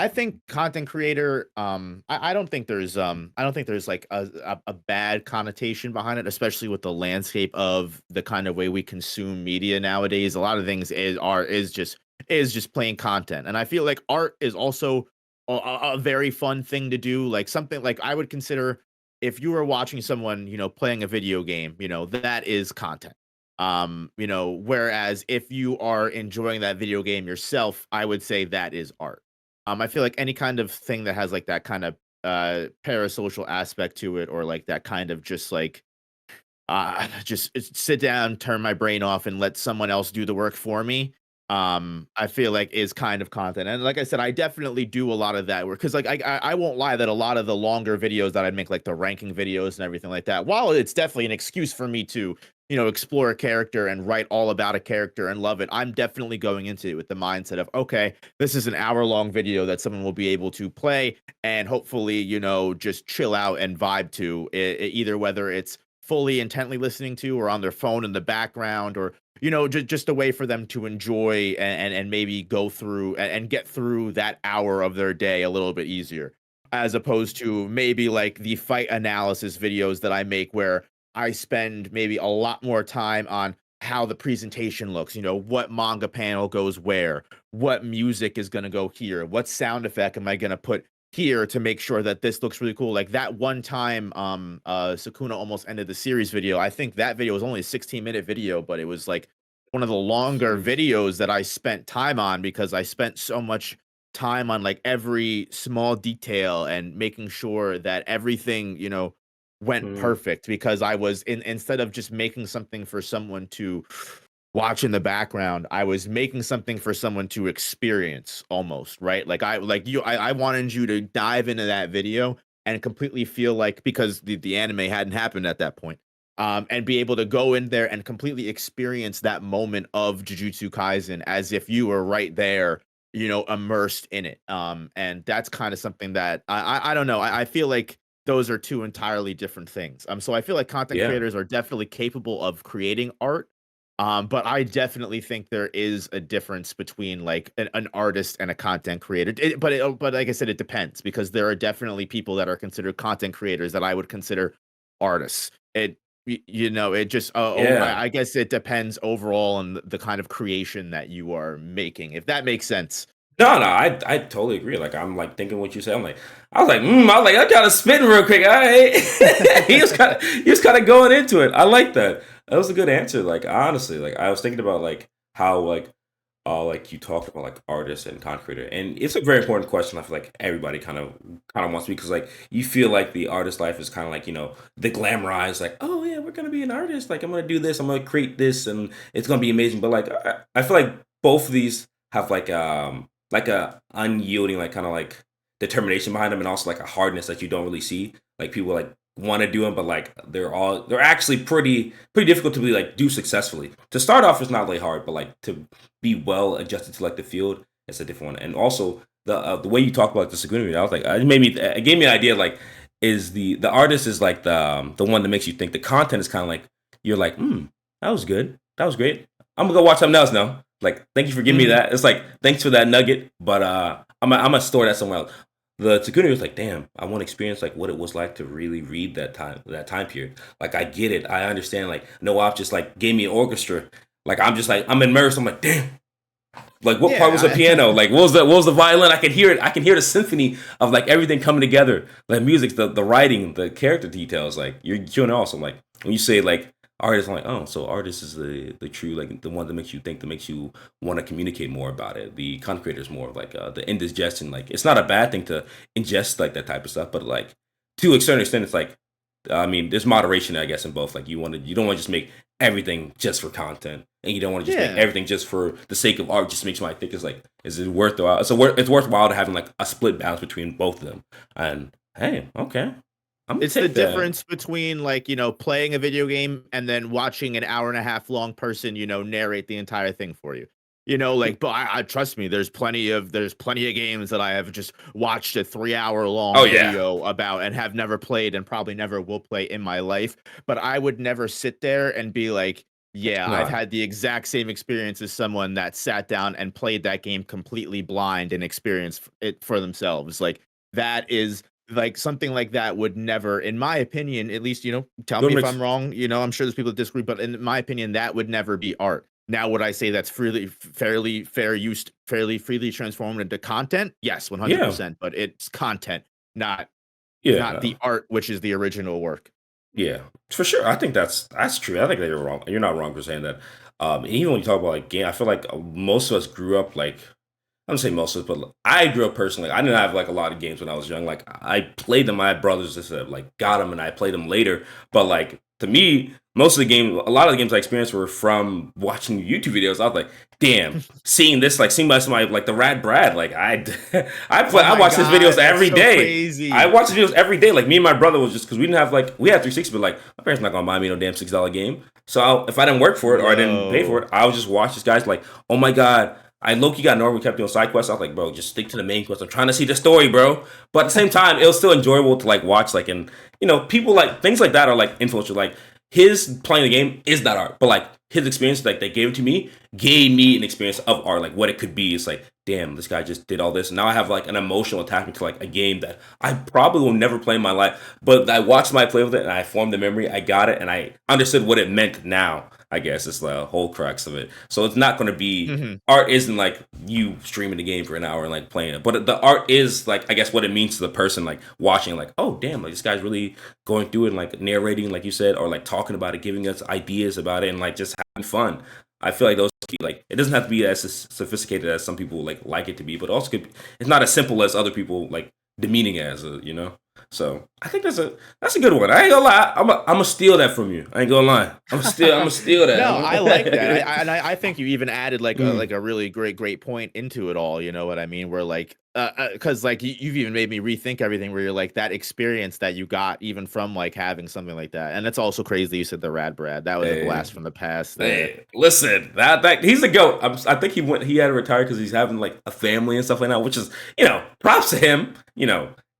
S2: I think content creator, I don't think I don't think there's like a bad connotation behind it, especially with the landscape of the kind of way we consume media nowadays. A lot of things is just plain content, and I feel like art is also a very fun thing to do. Like something like I would consider if you were watching someone, playing a video game, that is content. Whereas if you are enjoying that video game yourself, I would say that is art. I feel like any kind of thing that has like that kind of parasocial aspect to it, or like that kind of just like just sit down, turn my brain off, and let someone else do the work for me. I feel like is kind of content, and like I said, I definitely do a lot of that work because, like, I won't lie that a lot of the longer videos that I make, like the ranking videos and everything like that, while it's definitely an excuse for me to, explore a character and write all about a character and love it, I'm definitely going into it with the mindset of, okay, this is an hour-long video that someone will be able to play and hopefully, just chill out and vibe to, either whether it's fully intently listening to or on their phone in the background, or just a way for them to enjoy and maybe go through and get through that hour of their day a little bit easier, as opposed to maybe like the fight analysis videos that I make, where I spend maybe a lot more time on how the presentation looks, what manga panel goes where, what music is going to go here, what sound effect am I going to put here to make sure that this looks really cool. Like that one time Sukuna almost ended the series video. I think that video was only a 16-minute video, but it was like one of the longer
S1: Jeez.
S2: videos that I spent time on because I spent so much time on like every small detail and making sure that everything, went
S1: Mm,
S2: perfect, because I was instead of just making something for someone to watch in the background, I was making something for someone to experience almost, right? I wanted you to dive into that video and completely feel like, because the anime hadn't happened at that point. And be able to go in there and completely experience that moment of Jujutsu Kaisen as if you were right there, immersed in it. And that's kind of something that I don't know. I feel like those are two entirely different things. So I feel like content
S1: yeah.
S2: creators are definitely capable of creating art, but I definitely think there is a difference between like an artist and a content creator. But like I said, it depends, because there are definitely people that are considered content creators that I would consider artists. It just
S1: Yeah.
S2: I guess it depends overall on the kind of creation that you are making, if that makes sense.
S1: No, no, I totally agree. Like I'm like thinking what you said. I'm like, I was like, I gotta spin real quick. All right. He was kind of going into it. I like that. That was a good answer. Like honestly, like I was thinking about like how like you talked about like artists and content creator, and it's a very important question. I feel like everybody kind of wants to, because like you feel like the artist life is kind of like the glamorized, like, oh yeah, we're gonna be an artist, like I'm gonna do this, I'm gonna create this, and it's gonna be amazing. But like I feel like both of these have like a unyielding, like kind of like determination behind them, and also like a hardness that you don't really see. Like people like want to do them, but like they're actually pretty difficult to be like do successfully. To start off is not really hard, but like to be well adjusted to like the field, it's a different one. And also the way you talk about the Sukuna, I was like, it gave me an idea. Like, is the artist is like the one that makes you think. The content is kind of like you're like, that was good, that was great. I'm gonna go watch something else now. Like, thank you for giving me
S2: Mhm.
S1: that. It's like thanks for that nugget, but I'm gonna store that somewhere else. The Takuni was like, damn, I want to experience like what it was like to really read that time period. Like I get it, I understand. Like no op just like gave me an orchestra. Like I'm just like I'm immersed. I'm like, damn. Like what part was the
S2: Yeah,
S1: piano? Like what was the violin? I can hear it. I can hear the symphony of like everything coming together. The music, the writing, the character details. Like you're doing awesome. Like when you say like artist, I'm like, oh, so artist is the true, like the one that makes you think, that makes you want to communicate more about it. The content creator is more of like the indigestion. Like it's not a bad thing to ingest like that type of stuff, but like to a certain extent, it's like I mean, there's moderation, I guess, in both. Like you don't want to just make everything just for content, and you don't want to just make
S2: yeah.
S1: everything just for the sake of art. Just makes me think, it's like, is it worthwhile? It's worthwhile to having like a split balance between both of them. And hey, okay, I'm gonna
S2: It's the
S1: take that.
S2: difference between like, playing a video game and then watching an hour and a half long person, narrate the entire thing for you. Like, but I trust me, there's plenty of games that I have just watched a 3 hour
S1: Oh
S2: long
S1: yeah,
S2: video about and have never played and probably never will play in my life. But I would never sit there and be like, Yeah, I've
S1: Nah,
S2: had the exact same experience as someone that sat down and played that game completely blind and experienced it for themselves. Like that is like something like that would never, in my opinion, at least, tell
S1: that
S2: me if I'm
S1: makes
S2: wrong. I'm sure there's people that disagree, but in my opinion, that would never be art. Now, would I say that's fairly fair use, fairly freely transformed into content? Yes,
S1: yeah,
S2: 100%. But it's content, not
S1: yeah,
S2: not the
S1: no.
S2: art, which is the original work.
S1: Yeah, for sure. I think that's true. I think that you're wrong. You're not wrong for saying that. Even when you talk about like game, I feel like most of us grew up like I'm gonna say most of us, but I grew up personally. I didn't have like a lot of games when I was young. Like I played them. I had brothers that said, like got them, and I played them later. But like to me, most of the game, a lot of the games I experienced were from watching YouTube videos. I was like, damn, seeing this, like seeing by somebody like the Rad Brad. Like
S2: Oh
S1: I
S2: my
S1: watch his videos
S2: God, that's
S1: every
S2: so
S1: day. I
S2: crazy.
S1: watch his videos every day. Like me and my brother was just because we didn't have like we had 360, but like my parents not gonna buy me no damn $6 game. So if I didn't work for it or I didn't pay for
S2: Yo.
S1: it, I would just watch this guy's like, oh my god. I low-key got annoyed. We kept doing side quests. I was like, bro, just stick to the main quest. I'm trying to see the story, bro. But at the same time, it was still enjoyable to like watch, like, and people like things like that are like influential. Like his playing the game is not art, but like his experience, like they gave it to me, gave me an experience of art, like what it could be. It's like, damn, this guy just did all this, and now I have like an emotional attachment to like a game that I probably will never play in my life. But I watched somebody play with it, and I formed the memory. I got it, and I understood what it meant now. I guess it's the whole crux of it. So it's not going to be
S2: Mhm.
S1: art isn't like you streaming the game for an hour and like playing it, but the art is like I guess what it means to the person like watching, like oh damn, like this guy's really going through it and like narrating, like you said, or like talking about it, giving us ideas about it, and like just having fun. I feel like those like it doesn't have to be as sophisticated as some people like it to be, but also it's not as simple as other people like demeaning as. So I think that's a good one. I ain't gonna lie. I'm gonna steal that from you. I ain't gonna lie. I'm gonna steal that.
S2: No, I like that. I think you even added like a
S1: Mm.
S2: like a really great point into it all. You know what I mean? Where like, because like you've even made me rethink everything. Where you're like that experience that you got even from like having something like that, and it's also crazy. You said the Rad Brad. That was a
S1: Hey,
S2: blast from the past. There.
S1: hey, listen, that he's a goat. I think he had to retire because he's having like a family and stuff like that, which is props to him.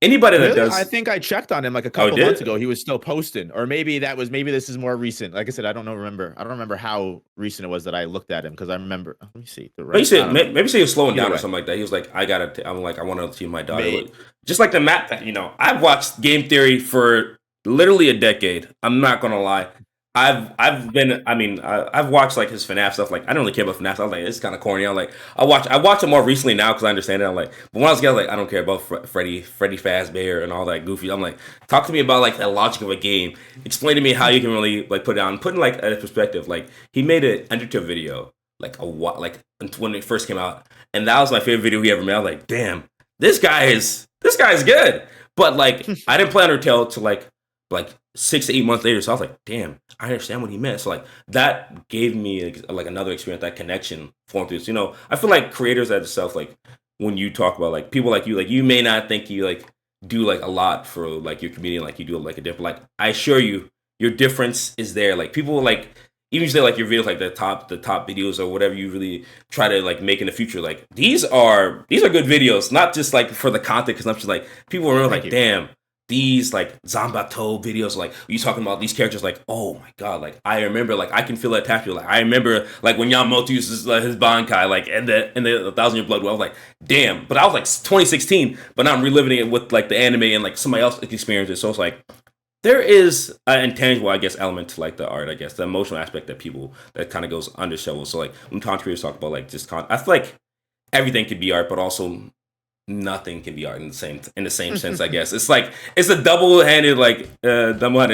S1: Anybody that
S2: Really? I
S1: does.
S2: think I checked on him like a
S1: Oh,
S2: couple months
S1: did
S2: ago. He was still posting, or maybe this is more recent. Like I said, I don't know. I don't remember how recent it was that I looked at him because I remember. Let me see the
S1: maybe
S2: right. I
S1: say
S2: don't know.
S1: maybe say he was slowing
S2: Either
S1: down or
S2: way,
S1: something like that. He was like, I'm like I want to see my daughter
S2: may
S1: look just like the map that I've watched game theory for literally a decade. I'm not gonna lie. I've been I mean I've watched like his FNAF stuff. Like I don't really care about FNAF. I was like it's kind of corny. I'm like I watch it more recently now because I understand it. I'm like but when I was a kid, I was like I don't care about Freddy Fazbear and all that goofy. I'm like talk to me about like the logic of a game. Explain to me how you can really like put it on. Put in like a perspective. Like he made an Undertale video like like when it first came out, and that was my favorite video he ever made. I was like damn this guy is good. But like I didn't play Undertale till like 6 to 8 months later. So I was like, damn, I understand what he meant. So like that gave me like another experience, that connection formed through. So, I feel like creators at itself, like when you talk about like people like you may not think you like do like a lot for like your community, like you do like a different. Like I assure you, your difference is there. Like people like even if you say like your videos like the top videos or whatever you really try to like make in the future. Like these are good videos, not just like for the content consumption. Like people are
S2: thank
S1: like,
S2: you.
S1: damn, these like Zambato videos, like you talking about these characters, like oh my god, like I remember, like I can feel that attachment. Like I remember, like when Yamamoto uses his Bankai, like and the Thousand Year Blood. Well, I was like, damn, but I was like 2016, but now I'm reliving it with like the anime and like somebody else experienced it. So it's like there is an intangible, I guess, element to like the art, I guess, the emotional aspect that people that kind of goes under shovel. So like when content creators talk about like just I feel like everything could be art, but also nothing can be art in the same sense. I guess it's like it's a double-handed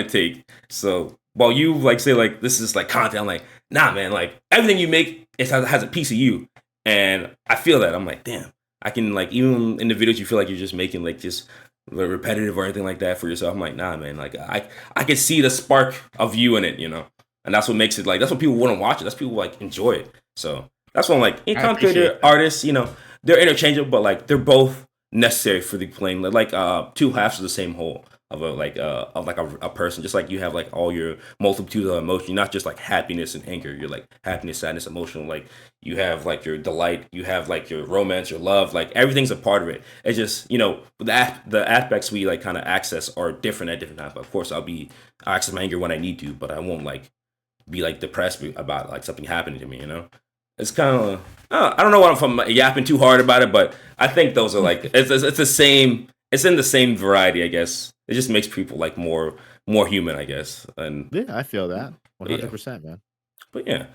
S1: take. So while you like say like this is like content, I'm like nah, man. Like everything you make, it has a piece of you, and I feel that. I'm like damn, I can like even in the videos you feel like you're just making like just repetitive or anything like that for yourself. I'm like nah, man. Like I can see the spark of you in it. And that's what makes it like that's what people want to watch it. That's people like enjoy it. So that's what I'm like. In
S2: I
S1: content
S2: appreciate
S1: creator,
S2: that.
S1: artists, they're interchangeable, but like they're both necessary for the playing. Like two halves of the same whole of like a person. Just like you have like all your multitude of emotions, not just like happiness and anger. You're like happiness, sadness, emotional. Like you have like your delight, you have like your romance, your love. Like everything's a part of it. It's just the aspects we like kind of access are different at different times. But of course, I access my anger when I need to, but I won't like be like depressed about like something happening to me. It's kind of I don't know what if I'm yapping too hard about it, but I think those are like it's the same. It's in the same variety, I guess. It just makes people like more human, I guess. And
S2: Yeah, I feel that
S1: yeah,
S2: 100%, man.
S1: but yeah.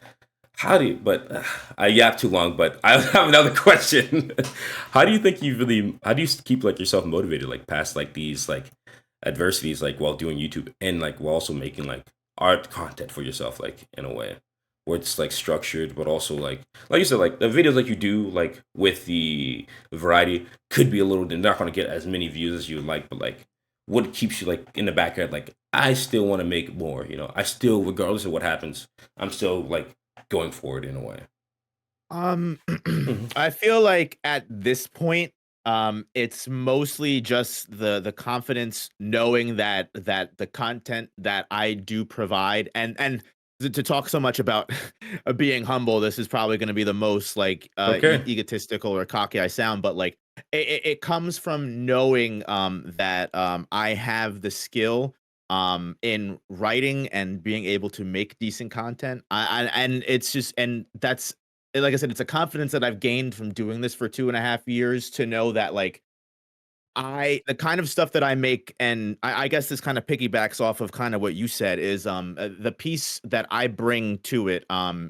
S1: How do you? But I yapped too long. But I have another question. How do you think you really? How do you keep like yourself motivated, like past like these like adversities, like while doing YouTube and like while also making like art content for yourself, like in a way where it's like structured, but also like you said, like the videos like you do like with the variety could be a little. They're not going to get as many views as you would like, but like what keeps you like in the back head, like I still want to make more. I still, regardless of what happens, I'm still like going forward in a way.
S2: Um,
S1: Mhm.
S2: I feel like at this point, it's mostly just the confidence knowing that the content that I do provide and to talk so much about being humble, this is probably going to be the most like
S1: Okay.
S2: egotistical or cocky I sound, but like it comes from knowing that I have the skill in writing and being able to make decent content. And it's just and that's like I said, it's a confidence that I've gained from doing this for 2.5 years to know that like the kind of stuff that I make, and I guess this kind of piggybacks off of kind of what you said is the piece that I bring to it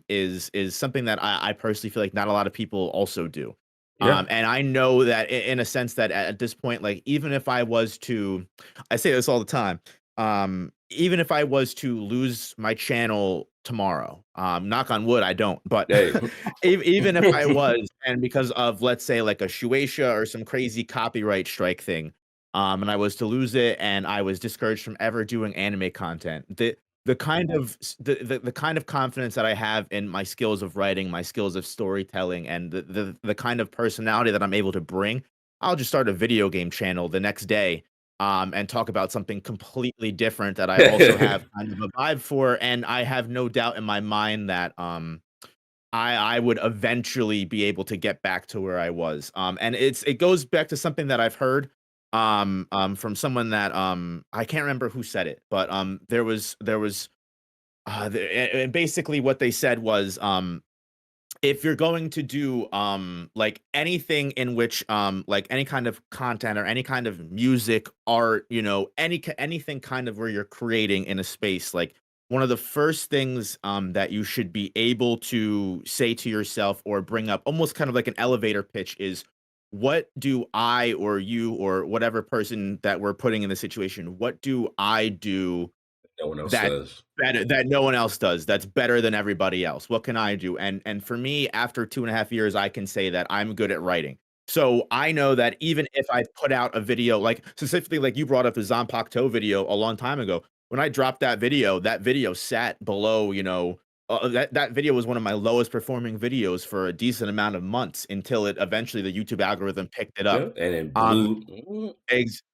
S2: is something that I personally feel like not a lot of people also do.
S1: Yeah.
S2: And I know that in a sense that at this point, like even if I was to, I say this all the time, even if I was to lose my channel tomorrow, knock on wood, I don't, but
S1: Hey.
S2: even if I was, and because of let's say like a Shueisha or some crazy copyright strike thing, and I was to lose it, and I was discouraged from ever doing anime content, the kind of the kind of confidence that I have in my skills of writing, my skills of storytelling, and the kind of personality that I'm able to bring, I'll just start a video game channel the next day, and talk about something completely different that I also have kind of a vibe for, and I have no doubt in my mind that I would eventually be able to get back to where I was. And it goes back to something that I've heard from someone that I can't remember who said it, but there was and basically what they said was if you're going to do like anything in which like any kind of content or any kind of music, art, anything kind of where you're creating in a space, like one of the first things that you should be able to say to yourself or bring up almost kind of like an elevator pitch is, what do I or you or whatever person that we're putting in the situation, what do I do
S1: No one else
S2: that
S1: does.
S2: better, that no one else does, that's better than everybody else? What can I do? And for me, after 2.5 years, I can say that I'm good at writing. So I know that even if I put out a video, like specifically like you brought up the Zanpakuto video a long time ago, when I dropped that video sat below, that video was one of my lowest performing videos for a decent amount of months until it eventually the YouTube algorithm picked it up.
S1: Yeah, and it
S2: Um,
S1: blew.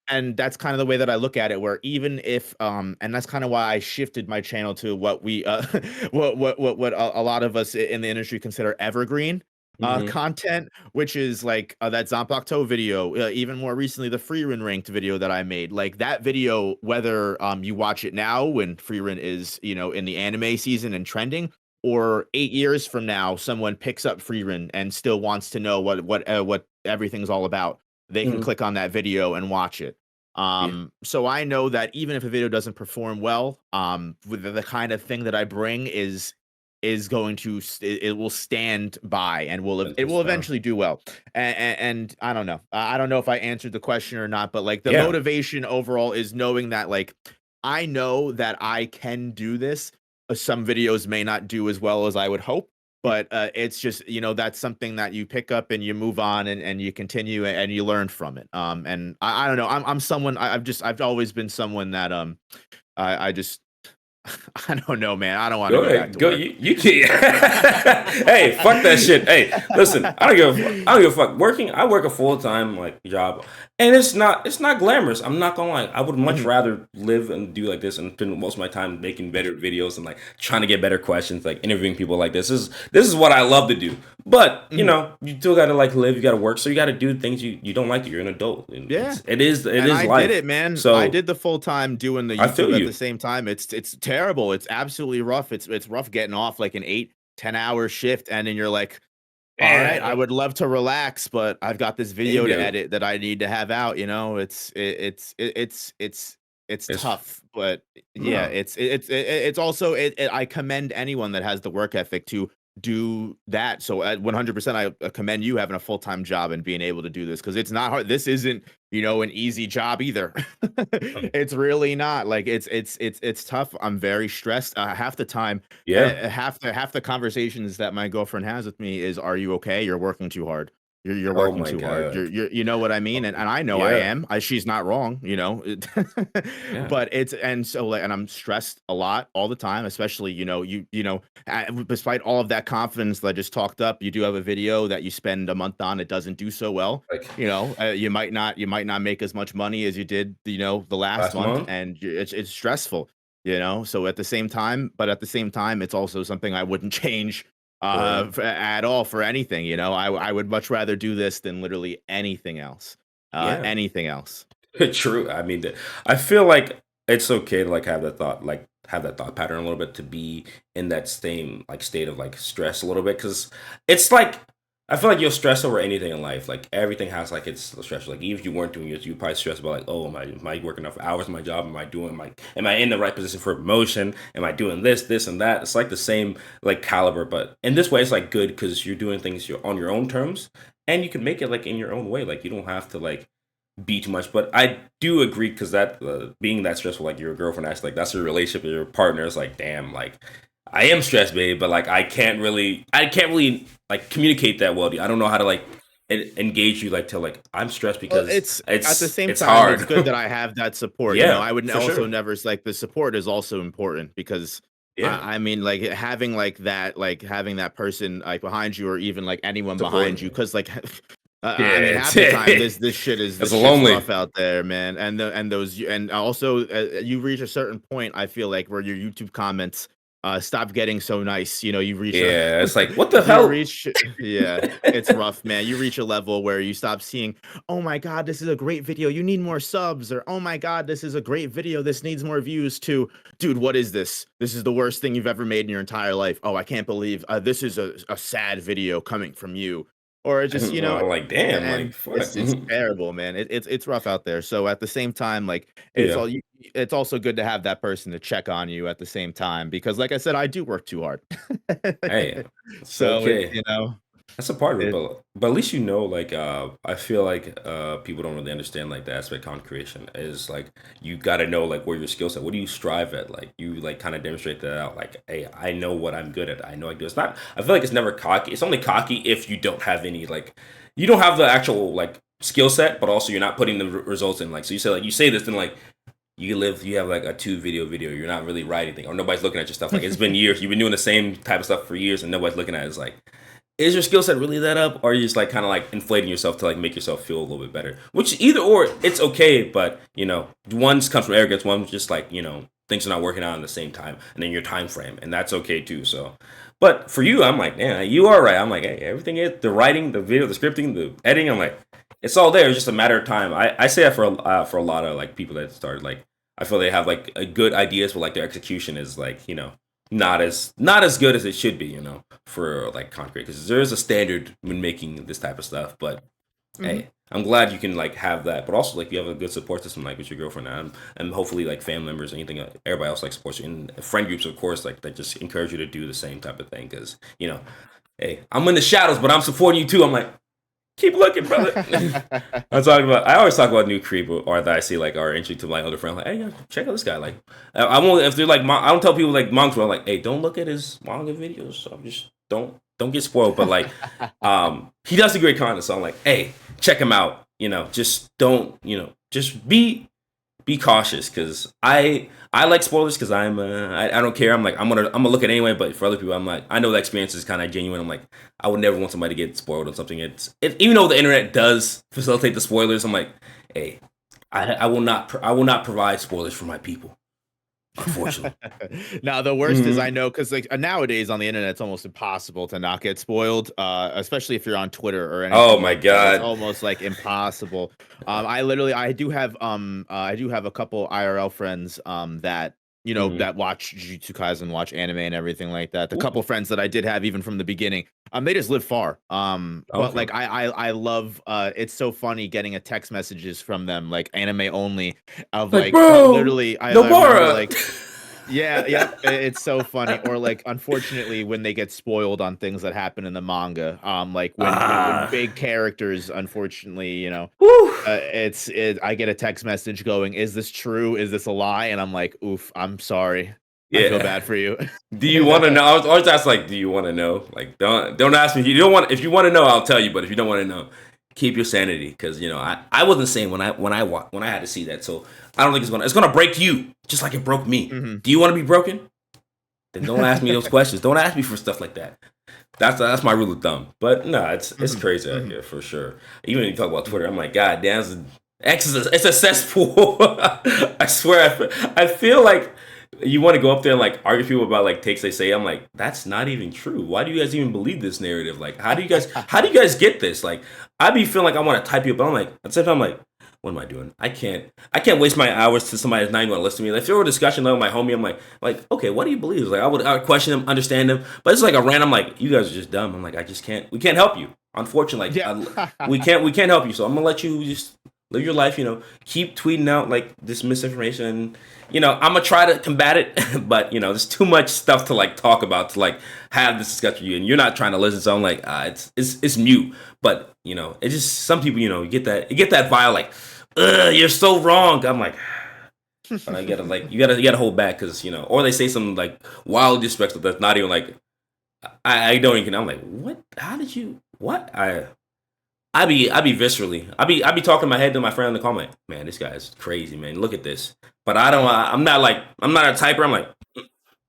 S2: and that's kind of the way that I look at it, where even if and that's kind of why I shifted my channel to what we what a lot of us in the industry consider evergreen
S1: Mhm.
S2: content, which is like that Zanpakuto video, even more recently the Freerun ranked video that I made. Like that video, whether you watch it now when Freerun is, in the anime season and trending, or 8 years from now, someone picks up Freerun and still wants to know what everything's all about, they can
S1: Mhm.
S2: click on that video and watch it.
S1: Yeah.
S2: So I know that even if a video doesn't perform well, with the kind of thing that I bring is going to it will stand by and
S1: That's
S2: it will
S1: just down.
S2: eventually do well. And I don't know. I don't know if I answered the question or not, but like the
S1: Yeah.
S2: motivation overall is knowing that like I know that I can do this. Some videos may not do as well as I would hope, but it's just, that's something that you pick up and you move on and you continue and you learn from it. And I don't know. I'm someone I've always been someone that I just I don't know, man. I don't want to
S1: Go
S2: go back
S1: ahead.
S2: to
S1: Go.
S2: work.
S1: You can. Hey, fuck that shit. Hey, listen. I don't give a fuck. Working. I work a full time like job, and it's not glamorous. I'm not gonna lie. I would much
S2: Mhm.
S1: rather live and do like this and spend most of my time making better videos and like trying to get better questions, like interviewing people like this. This is what I love to do. But you
S2: Mhm.
S1: know, you still gotta like live. You gotta work. So you gotta do things you don't like. You're an adult. And
S2: Yeah.
S1: it
S2: And
S1: is
S2: I did
S1: life.
S2: it, man. I
S1: So
S2: did the full time doing the
S1: I feel
S2: YouTube at the
S1: you.
S2: same time. It's terrible. It's absolutely rough. It's rough getting off like an 8-10 hour shift, and then you're like, all right, I
S1: And
S2: would love to relax, but I've got this
S1: you
S2: video to
S1: do.
S2: edit that I need to have out. You know, it's
S1: It's
S2: tough, but yeah,
S1: no.
S2: it's also I commend anyone that has the work ethic to do that. So at 100%, I commend you having a full time job and being able to do this because it's not hard. This isn't an easy job either. It's really not like it's tough. I'm very stressed half the time.
S1: Yeah.
S2: Half the conversations that my girlfriend has with me is, "Are you okay? You're working too hard. You're
S1: Oh
S2: working
S1: my
S2: too hard.
S1: god.
S2: You know what I mean?"
S1: Oh,
S2: And I know I
S1: yeah.
S2: am. She's not wrong,
S1: Yeah.
S2: but it's and so like and I'm stressed a lot all the time, especially despite all of that confidence that I just talked up, you do have a video that you spend a month on. It doesn't do so well.
S1: Like
S2: You might not make as much money as you did, the last
S1: last
S2: month,
S1: month.
S2: and it's stressful. So at the same time, it's also something I wouldn't change
S1: Right.
S2: at all for anything. I would much rather do this than literally anything else.
S1: Yeah.
S2: Anything else.
S1: True. I mean, I feel like it's okay to like have that thought pattern a little bit to be in that same like state of like stress a little bit because it's like I feel like you'll stress over anything in life. Like everything has like its stress. Like even if you weren't doing it, you probably stress about like, oh, am I working enough hours in my job? Am I in the right position for promotion? Am I doing this, and that? It's like the same like caliber, but in this way, it's like good because you're doing things you're on your own terms, and you can make it like in your own way. Like you don't have to like be too much. But I do agree because that being that stressful, like your girlfriend acts like that's your relationship with your partner. It's like, damn, like I am stressed, babe, but like I can't really like communicate that well to you. I don't know how to like engage you like to like I'm stressed
S2: Well,
S1: because
S2: it's at the same
S1: it's
S2: time, it's
S1: hard.
S2: good that I have that support.
S1: Yeah,
S2: I would
S1: for
S2: also
S1: sure.
S2: never like the support is also important because
S1: Yeah,
S2: I mean, like having that person like behind you, or even like anyone behind
S1: supporting
S2: you,
S1: you.
S2: because like I mean,
S1: Yeah,
S2: half the time this
S1: it's
S2: shit's
S1: lonely.
S2: rough out there, man. And also you reach a certain point, I feel like, where your YouTube comments stop getting so nice. You reach a
S1: Yeah, it's like what the
S2: you
S1: hell.
S2: reach yeah, it's rough, man. You reach a level where you stop seeing, "Oh my god, this is a great video. You need more subs," or, "Oh my god, this is a great video. This needs more views," to, "Dude, what is this? This is the worst thing you've ever made in your entire life. Oh, I can't believe this is a sad video coming from you." Or it just,
S1: I'm like, damn, like
S2: and
S1: fuck.
S2: it's terrible, man. It's rough out there. So at the same time, like
S1: Yeah.
S2: it's also good to have that person to check on you at the same time because, like I said, I do work too hard.
S1: Hey, it's
S2: So it's
S1: okay. That's a part of it,
S2: it
S1: but at least you know, like I feel like people don't really understand like the aspect of content creation is like you got to know like where your skill set. What do you strive at? Like you like kind of demonstrate that out. Like, hey, I know what I'm good at. I know I do. It's not. I feel like it's never cocky. It's only cocky if you don't have any like you don't have the actual like skill set, but also you're not putting the results in. Like so, you say this, then like you have like a two video. You're not really writing anything, or nobody's looking at your stuff. Like it's been years. You've been doing the same type of stuff for years, and nobody's looking at it. It's like is your skill set really that up, or are you just like kind of like inflating yourself to like make yourself feel a little bit better? Which either or, it's okay, but one comes from arrogance, one just like things are not working out in the same time, and then your time frame, and that's okay too. So, but for you, I'm like, yeah, you are right. I'm like, hey, everything is the writing, the video, the scripting, the editing. I'm like, it's all there. It's just a matter of time. I say that for a lot of like people that started like I feel they have like a good ideas, but like their execution is like not as good as it should be, for like concrete because there is a standard when making this type of stuff. But
S2: Mhm.
S1: hey, I'm glad you can like have that, but also like you have a good support system like with your girlfriend and hopefully like family members, anything, everybody else like supports you, and friend groups, of course, like that just encourage you to do the same type of thing because hey, I'm in the shadows, but I'm supporting you too. I'm like, keep looking, brother. I always talk about new people or that I see like are interesting to my other friends. Like, hey, yeah, check out this guy. Like, I won't if they're like, I don't tell people like monks. I'm like, hey, don't look at his manga videos. So just don't get spoiled. But like, he does a great content. So I'm like, hey, check him out. Just don't, just be cautious because I like spoilers because I don't care. I'm gonna look at it anyway. But for other people, I'm like I know the experience is kind of genuine. I'm like I would never want somebody to get spoiled on something. Even though the internet does facilitate the spoilers. I'm like, hey, I will not provide spoilers for my people. unfortunately.
S2: Now the worst is I
S1: Mhm.
S2: know because like nowadays on the internet it's almost impossible to not get spoiled, especially if you're on Twitter or
S1: Oh
S2: anything
S1: my
S2: like that. It's
S1: god.
S2: almost like impossible. I do have a couple IRL friends that
S1: Mhm.
S2: that watch Jujutsu Kaisen, watch anime and everything like that. The
S1: Ooh,
S2: couple friends that I did have even from the beginning, they just live far. But
S1: okay.
S2: like I love it's so funny getting a text messages from them like anime only of
S1: Like,
S2: like
S1: bro,
S2: literally I remember
S1: Nobara.
S2: like yeah, yep, it's so funny, or, like, unfortunately, when they get spoiled on things that happen in the manga, like, when
S1: Ah,
S2: big characters, unfortunately,
S1: whew.
S2: I get a text message going, "Is this true? Is this a lie?" And I'm like, "Oof, I'm sorry. I feel
S1: Yeah.
S2: bad for you."
S1: Do you want to know? I was always asked like, do you want to know? Like, don't ask me. You don't want. If you want to know, I'll tell you. But if you don't want to know, keep your sanity, because I wasn't sane when I had to see that. So I don't think it's gonna break you, just like it broke me.
S2: Mhm.
S1: Do you want to be broken? Then don't ask me those questions. Don't ask me for stuff like that. That's my rule of thumb. But no, it's
S2: Mhm,
S1: crazy out
S2: mhm,
S1: here for sure. Even when you talk about
S2: mhm.
S1: Twitter, I'm like, God damn, it's a cesspool. I swear, I feel like you want to go up there and like argue with people about like takes they say. I'm like, that's not even true. Why do you guys even believe this narrative? Like, how do you guys get this? Like, I be feeling like I want to type you up, but I'm like, at the same time, I'm like, what am I doing? I can't waste my hours to somebody that's not even going to listen to me. Like, if there were a discussion like with my homie, I'm like, okay, what do you believe? Like, I would question them, understand them, but it's like a random like, you guys are just dumb. I'm like, I just can't. We can't help you. Unfortunately, like,
S2: Yeah.
S1: we can't help you. So I'm gonna let you just live your life. Keep tweeting out like this misinformation. I'm gonna try to combat it, but there's too much stuff to like talk about to like have this discussion with you, and you're not trying to listen. So I'm like, it's mute. But it's just some people, you get that vibe like, ugh, you're so wrong. I'm like, but I gotta like, you gotta hold back because or they say something like wild disrespectful that's not even like, I don't even. I'm like, what? How did you? What? I be viscerally. I be talking in my head to my friend in the car. I'm like, man, this guy is crazy, man. Look at this. But I don't. I'm not a typer. I'm like,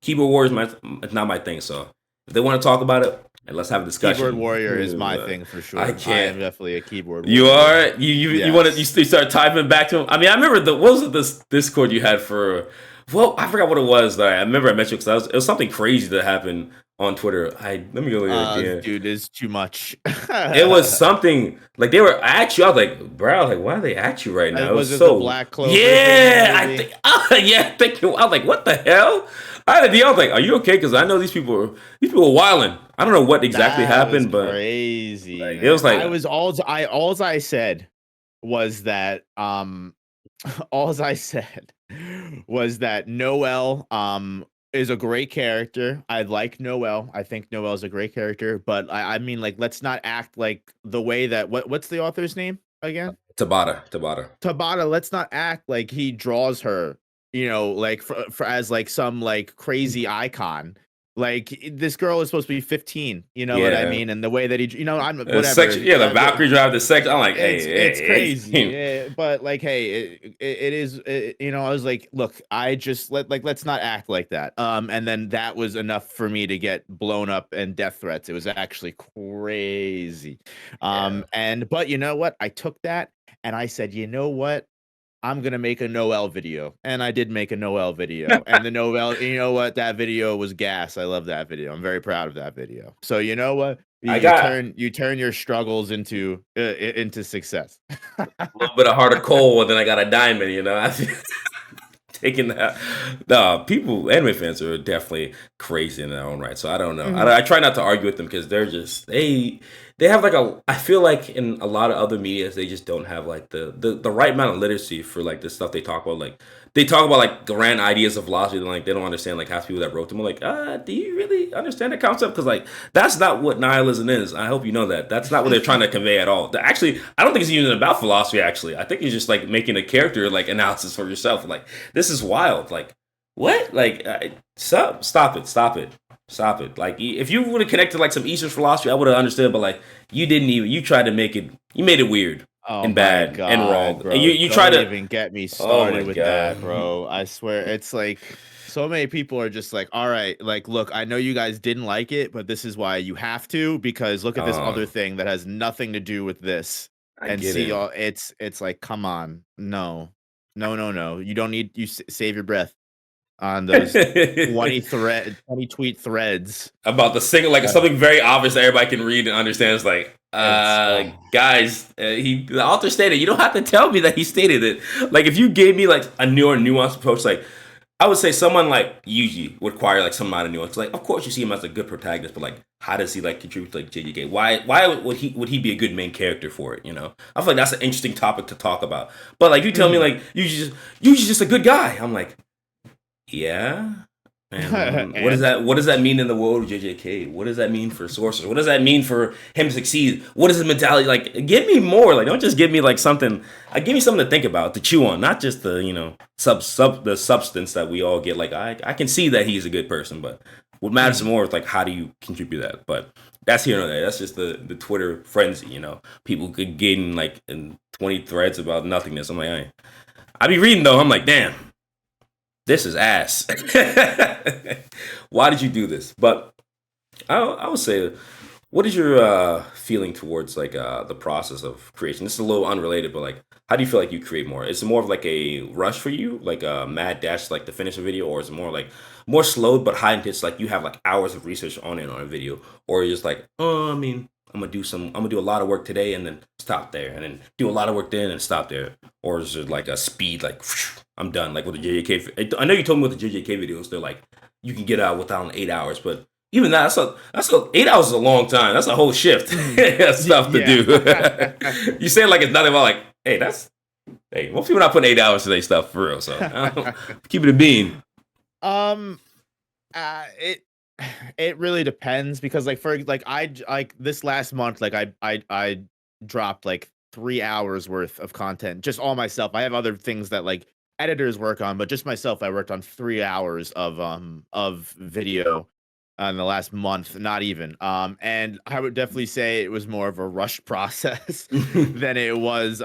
S1: keyboard warriors. It's not my thing. So if they want to talk about it, and let's have a
S2: Keyboard
S1: discussion.
S2: warrior is my thing for
S1: I
S2: sure. I am
S1: can't.
S2: definitely a keyboard
S1: You
S2: warrior.
S1: are you want to
S2: Yes.
S1: you start typing back to him. I mean, I remember what was it, this Discord you had for. Well, I forgot what it was. That I remember I mentioned because it was something crazy that happened on Twitter. Let me go look at it again.
S2: Dude, it's too much.
S1: It was something like they were at you. I was like, bro, like, why are they at you right now? It was
S2: Was it the
S1: so,
S2: Black Clover thing,
S1: yeah. I
S2: maybe?
S1: think, yeah, thinking. I was like, what the hell? I was like, are you okay? Because I know these people are wilding. I don't know what exactly
S2: That was
S1: happened, but
S2: crazy,
S1: like, it
S2: man.
S1: was like,
S2: Alls I said was that, alls I said was that Noel, is a great character. I like Noel. I think Noel's a great character, but I mean, like, let's not act like the way that what's the author's name again?
S1: Tabata.
S2: Tabata, let's not act like he draws her, like for as like some like crazy icon. Like this girl is supposed to be 15, you know what I
S1: Yeah,
S2: mean? And the way that I'm whatever.
S1: section. Yeah, the Valkyrie drive the section. I'm like,
S2: It's
S1: hey,
S2: crazy,
S1: hey.
S2: yeah, but like, hey, it is. I was like, look, I just let's not act like that. And then that was enough for me to get blown up and death threats. It was actually crazy.
S1: Yeah.
S2: And but you know what? I took that and I said, you know what? I'm gonna make a Noel video, and I did make a Noel video, and the Noel, you know what? That video was gas. I love that video. I'm very proud of that video. So you know what? You,
S1: I
S2: you
S1: got
S2: turn you turn your struggles into success.
S1: a little bit of heart of coal, and then I got a diamond. Taking that. No, anime fans are definitely crazy in their own right. So I don't know.
S2: Mhm.
S1: I try not to argue with them because they have like I feel like in a lot of other medias they just don't have like the right amount of literacy for like the stuff they talk about. Like they talk about like grand ideas of philosophy, and like they don't understand like half the people that wrote them. I'm like, do you really understand the concept? Because like that's not what nihilism is. I hope you know that. That's not what they're trying to convey at all. Actually, I don't think it's even about philosophy. Actually, I think it's just like making a character like analysis for yourself. Like this is wild. Like what? Like stop it. Like if you would have connected like some Eastern philosophy, I would have understood. But like you didn't even. You tried to make it. You made it weird
S2: Oh
S1: and
S2: my
S1: bad and
S2: god,
S1: wrong. And you
S2: bro!
S1: you try
S2: Don't
S1: to.
S2: even get me
S1: Oh my
S2: started with that,
S1: god.
S2: bro. I swear, it's like so many people are just like, all right, like, look, I know you guys didn't like it, but this is why you have to because look at this other
S1: Oh,
S2: thing that has nothing to do with this,
S1: I
S2: and
S1: get
S2: see
S1: it.
S2: all. It's like, come on, no, no, no, no. You don't need save your breath. on those 20 tweet threads.
S1: About the single, like
S2: Uh,
S1: something very obvious that everybody can read and understand. It's like,
S2: it's
S1: guys, the author stated. You don't have to tell me that he stated it. Like, if you gave me like a newer, nuanced approach, like I would say someone like Yuji would require like some amount of nuance. Like, of course, you see him as a good protagonist, but like, how does he like contribute to like JJK? Why would he be a good main character for it? You know, I feel like that's an interesting topic to talk about. But like, you tell me like Yuji's just a good guy. I'm like, yeah. And what does
S2: and
S1: that mean in the world of JJK? What does that mean for Sorcerer? What does that mean for him to succeed? What is his mentality? Like, give me more. Like, don't just give me like something. Give me something to think about, to chew on, not just the the substance that we all get. Like, I can see that he's a good person, but what matters more is like how do you contribute that? But that's here and there. That's just the Twitter frenzy. People could get in 20 threads about nothingness. I'm like, I be reading though. I'm like, damn. This is ass. Why did you do this? But I would say, what is your feeling towards like the process of creation? This is a little unrelated, but like, how do you feel like you create more? Is it more of like a rush for you, like a mad dash, like to finish a video, or is it more like more slowed but high intense, like you have like hours of research on it on a video, or you're just like, oh, I mean, I'm gonna do a lot of work today and then stop there, and then do a lot of work then and stop there, or is it like a speed, like I'm done, like with the JJK? I know you told me with the JJK videos, they're like you can get out without 8 hours, but even that's 8 hours is a long time. That's a whole shift. That's stuff to do. You say like it's not about like, hey, most people not putting 8 hours to their stuff for real. So keep it a bean.
S2: um, it it really depends because like this last month, like I dropped like 3 hours worth of content just all myself. I have other things that like editors work on, but just myself, I worked on 3 hours of video in the last month, not even. And I would definitely say it was more of a rushed process than it was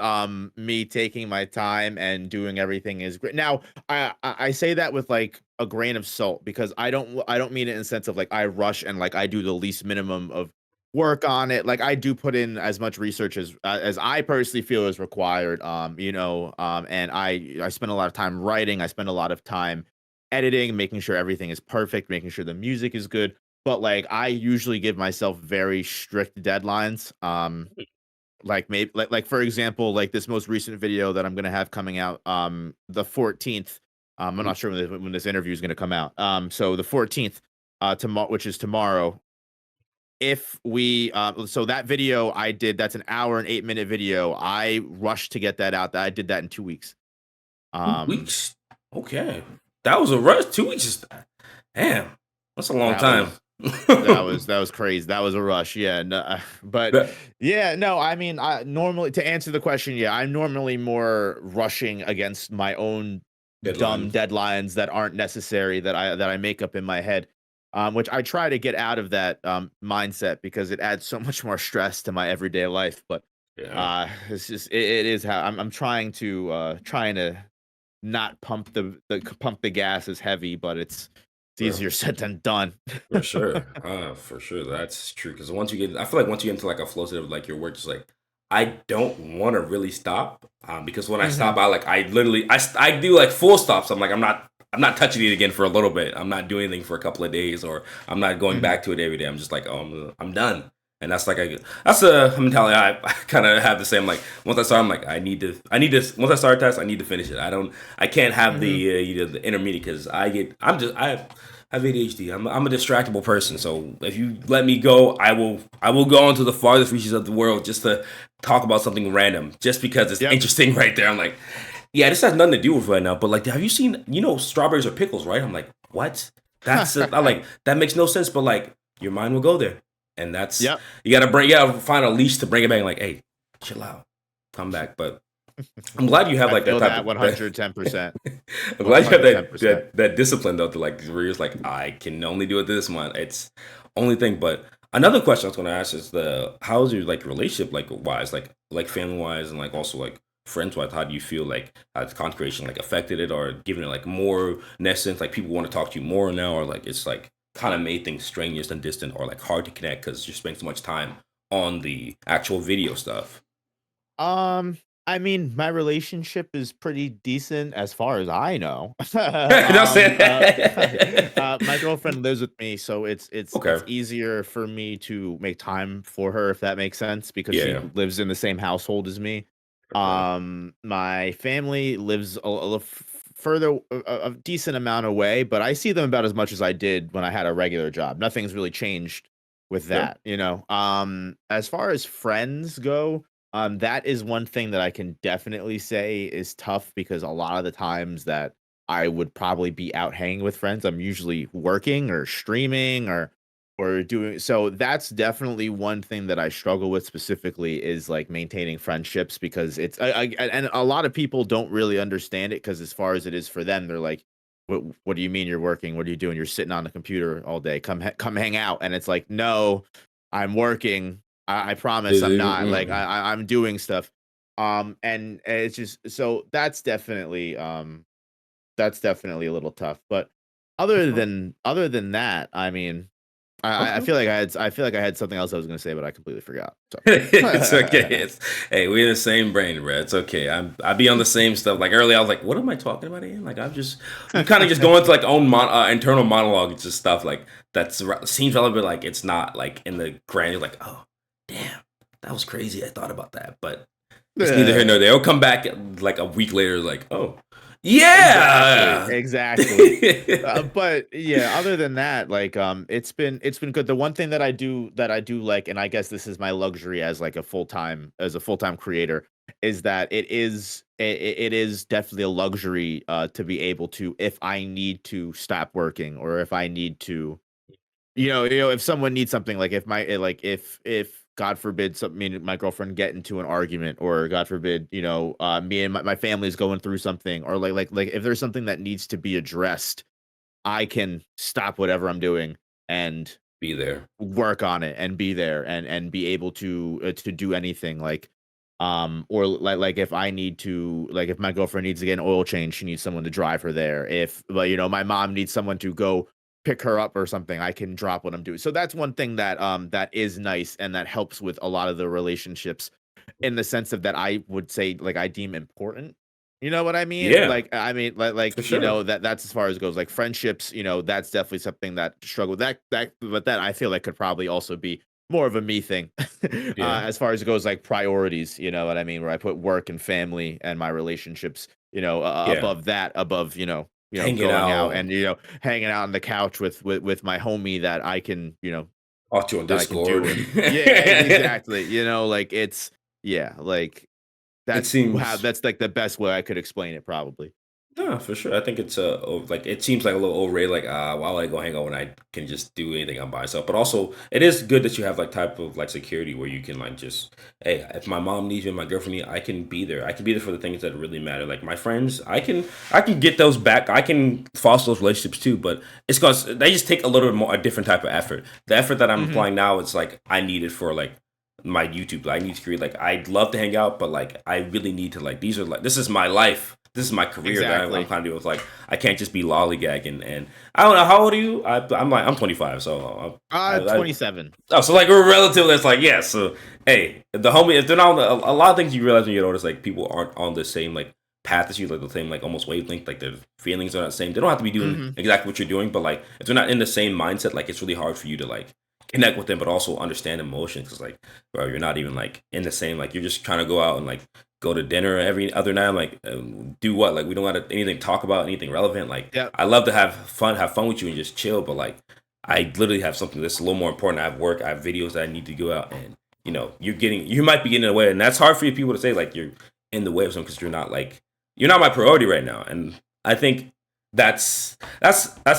S2: me taking my time and doing everything is great. Now, I say that with like a grain of salt because I don't mean it in the sense of like I rush and like I do the least minimum of work on it. Like I do put in as much research as I personally feel is required. And I spend a lot of time writing. I spend a lot of time editing, making sure everything is perfect, making sure the music is good. But like I usually give myself very strict deadlines. Like maybe like for example, like this most recent video that I'm gonna have coming out the 14th. I'm not sure when this interview is gonna come out. So the 14th, tomorrow, which is tomorrow. If we so that video I did, that's an hour and 8 minute video. I rushed to get that out. That I did that in 2 weeks.
S1: Two
S2: Um
S1: weeks. Okay, that was a rush. 2 weeks is damn. That's a long
S2: that
S1: time.
S2: was that was crazy. That was a rush. Yeah, no, but
S1: But
S2: yeah, no, I mean, I normally to answer the question, yeah, I'm normally more rushing against my own dumb
S1: deadlines.
S2: deadlines that aren't necessary that I make up in my head. Which I try to get out of that mindset because it adds so much more stress to my everyday life. But
S1: Yeah,
S2: it's just it is how I'm trying to not pump the gas as heavy, but it's
S1: bro.
S2: easier said than done.
S1: For sure. For sure. That's true. Because I feel like once you get into like a flow state of like your work, just like, I don't want to really stop. Because when I stop,
S2: Mhm.
S1: I literally, I do like full stops. I'm not touching it again for a little bit. I'm not doing anything for a couple of days, or I'm not going
S2: Mhm.
S1: back to it every day. I'm just like, oh, I'm done. And that's like that's a mentality I kind of have the same. Like once I start, I'm like, I need this. Once I start a task, I need to finish it. I can't have
S2: Mhm.
S1: the intermediate because I have ADHD. I'm a distractible person. So if you let me go, I will go into the farthest reaches of the world just to talk about something random, just because it's
S2: Yep.
S1: interesting right there. I'm like, yeah, this has nothing to do with right now. But like, have you seen strawberries are pickles, right? I'm like, what? I like that makes no sense. But like, your mind will go there, and that's
S2: Yep.
S1: you gotta find a leash to bring it back. Like, hey, chill out, come back. But I'm glad you have
S2: I
S1: like that
S2: feel
S1: type
S2: that
S1: of that.
S2: 110%.
S1: I'm glad you have
S2: 110%.
S1: that discipline though to like where you're just like I can only do it this month. It's only thing. But another question I was going to ask is the how's your like relationship like wise like family wise and like also like friends wise. How do you feel like has content creation like affected it or given it like more essence? Like people want to talk to you more now or like it's like kind of made things strenuous and distant or like hard to connect because you're spending so much time on the actual video stuff.
S2: I mean, my relationship is pretty decent as far as I know.
S1: Don't say
S2: My
S1: that.
S2: girlfriend lives with me, so it's
S1: Okay.
S2: easier for me to make time for her, if that makes sense, because
S1: Yeah,
S2: she
S1: yeah,
S2: lives in the same household as me.
S1: for sure.
S2: My family lives a little further, a decent amount away, but I see them about as much as I did when I had a regular job. Nothing's really changed with
S1: Sure.
S2: that, you know. As far as friends go, that is one thing that I can definitely say is tough, because a lot of the times that I would probably be out hanging with friends, I'm usually working or streaming or doing, so that's definitely one thing that I struggle with specifically, is like maintaining friendships, because and a lot of people don't really understand it, because as far as it is for them, they're like, what do you mean you're working? What are you doing? You're sitting on the computer all day. Come hang out. And it's like, no, I'm working. I promise I'm not. Like I'm doing stuff. And it's just, so that's definitely a little tough. But
S1: That's fine.
S2: other than that, I mean, I
S1: Okay.
S2: feel like I feel like I had something else I was gonna say, but I completely forgot. So
S1: It's okay. Hey, we're the same brain, bro. It's okay. I be on the same stuff. Like earlier, I was like, "What am I talking about again?" Like we kind of just go into like own internal monologue. It's just stuff like seems relevant. Like it's not like in the grand. You're like, "Oh, damn, that was crazy. I thought about that," but it's neither here nor there. It'll come back like a week later, like, "Oh,
S2: Exactly,
S1: yeah."
S2: exactly. But yeah, other than that, like, it's been good. The one thing that I do like, and I guess this is my luxury as like a full-time creator, is that it is definitely a luxury to be able to, if I need to stop working, or if I need to, if someone needs something, like if if God forbid, me and my girlfriend get into an argument, or God forbid, me and my family's going through something, or like if there's something that needs to be addressed, I can stop whatever I'm doing and
S1: Be there.
S2: work on it and be there, and be able to do anything, like, or like if I need to, like if my girlfriend needs to get an oil change, she needs someone to drive her there. If, but my mom needs someone to go pick her up or something, I can drop what I'm doing. So that's one thing that that is nice, and that helps with a lot of the relationships, in the sense of that I would say, like, I deem important. You know what I mean?
S1: Yeah,
S2: Like, I mean,
S1: for sure.
S2: that's as far as it goes. Like friendships, that's definitely something that struggle, but that I feel like could probably also be more of a me thing,
S1: Yeah,
S2: as far as it goes, like priorities. You know what I mean? Where I put work and family and my relationships,
S1: yeah.
S2: above that, above,
S1: Hanging
S2: going out
S1: out,
S2: and hanging out on the couch with my homie that I can,
S1: talk to you on
S2: that I can
S1: Discord.
S2: do it. Yeah, exactly. Like it's, yeah, like
S1: It seems
S2: that's like the best way I could explain it, probably.
S1: no, for sure. I think it's like it seems like a little overrated. Like, why would I go hang out when I can just do anything on by myself? But also, it is good that you have like type of like security where you can like just, hey, if my mom needs me, my girlfriend needs, I can be there. I can be there for the things that really matter. Like my friends, I can get those back. I can foster those relationships too. But it's because they just take a little bit more a different type of effort. The effort that I'm
S2: Mhm.
S1: applying now, it's like I need it for like my YouTube. Like, I need to create like I'd love to hang out, but like I really need to like these are like this is my life. This is my career that I'm
S2: Exactly.
S1: kind of doing. It's like I can't just be lollygagging. And I don't know how old are you. I'm 25, so I
S2: 27.
S1: oh, so like we're relative. That's like yeah. So hey, the homie, if they're not on a lot of things you realize when you get older, is like people aren't on the same like path as you, like the same like almost wavelength. Like their feelings are not the same. They don't have to be doing
S2: Mhm.
S1: exactly what you're doing, but like if they're not in the same mindset, like it's really hard for you to like connect with them, but also understand emotions. Because like, bro, you're not even like in the same. Like you're just trying to go out and like go to dinner every other night. I'm like, do what? Like we don't got anything to talk about, anything relevant. Like
S2: Yep.
S1: I love to have fun with you and just chill, but like I literally have something that's a little more important. I have work, I have videos that I need to go out, and you might be getting in the way, and that's hard for you people to say like you're in the way of something because you're not my priority right now, and I think that's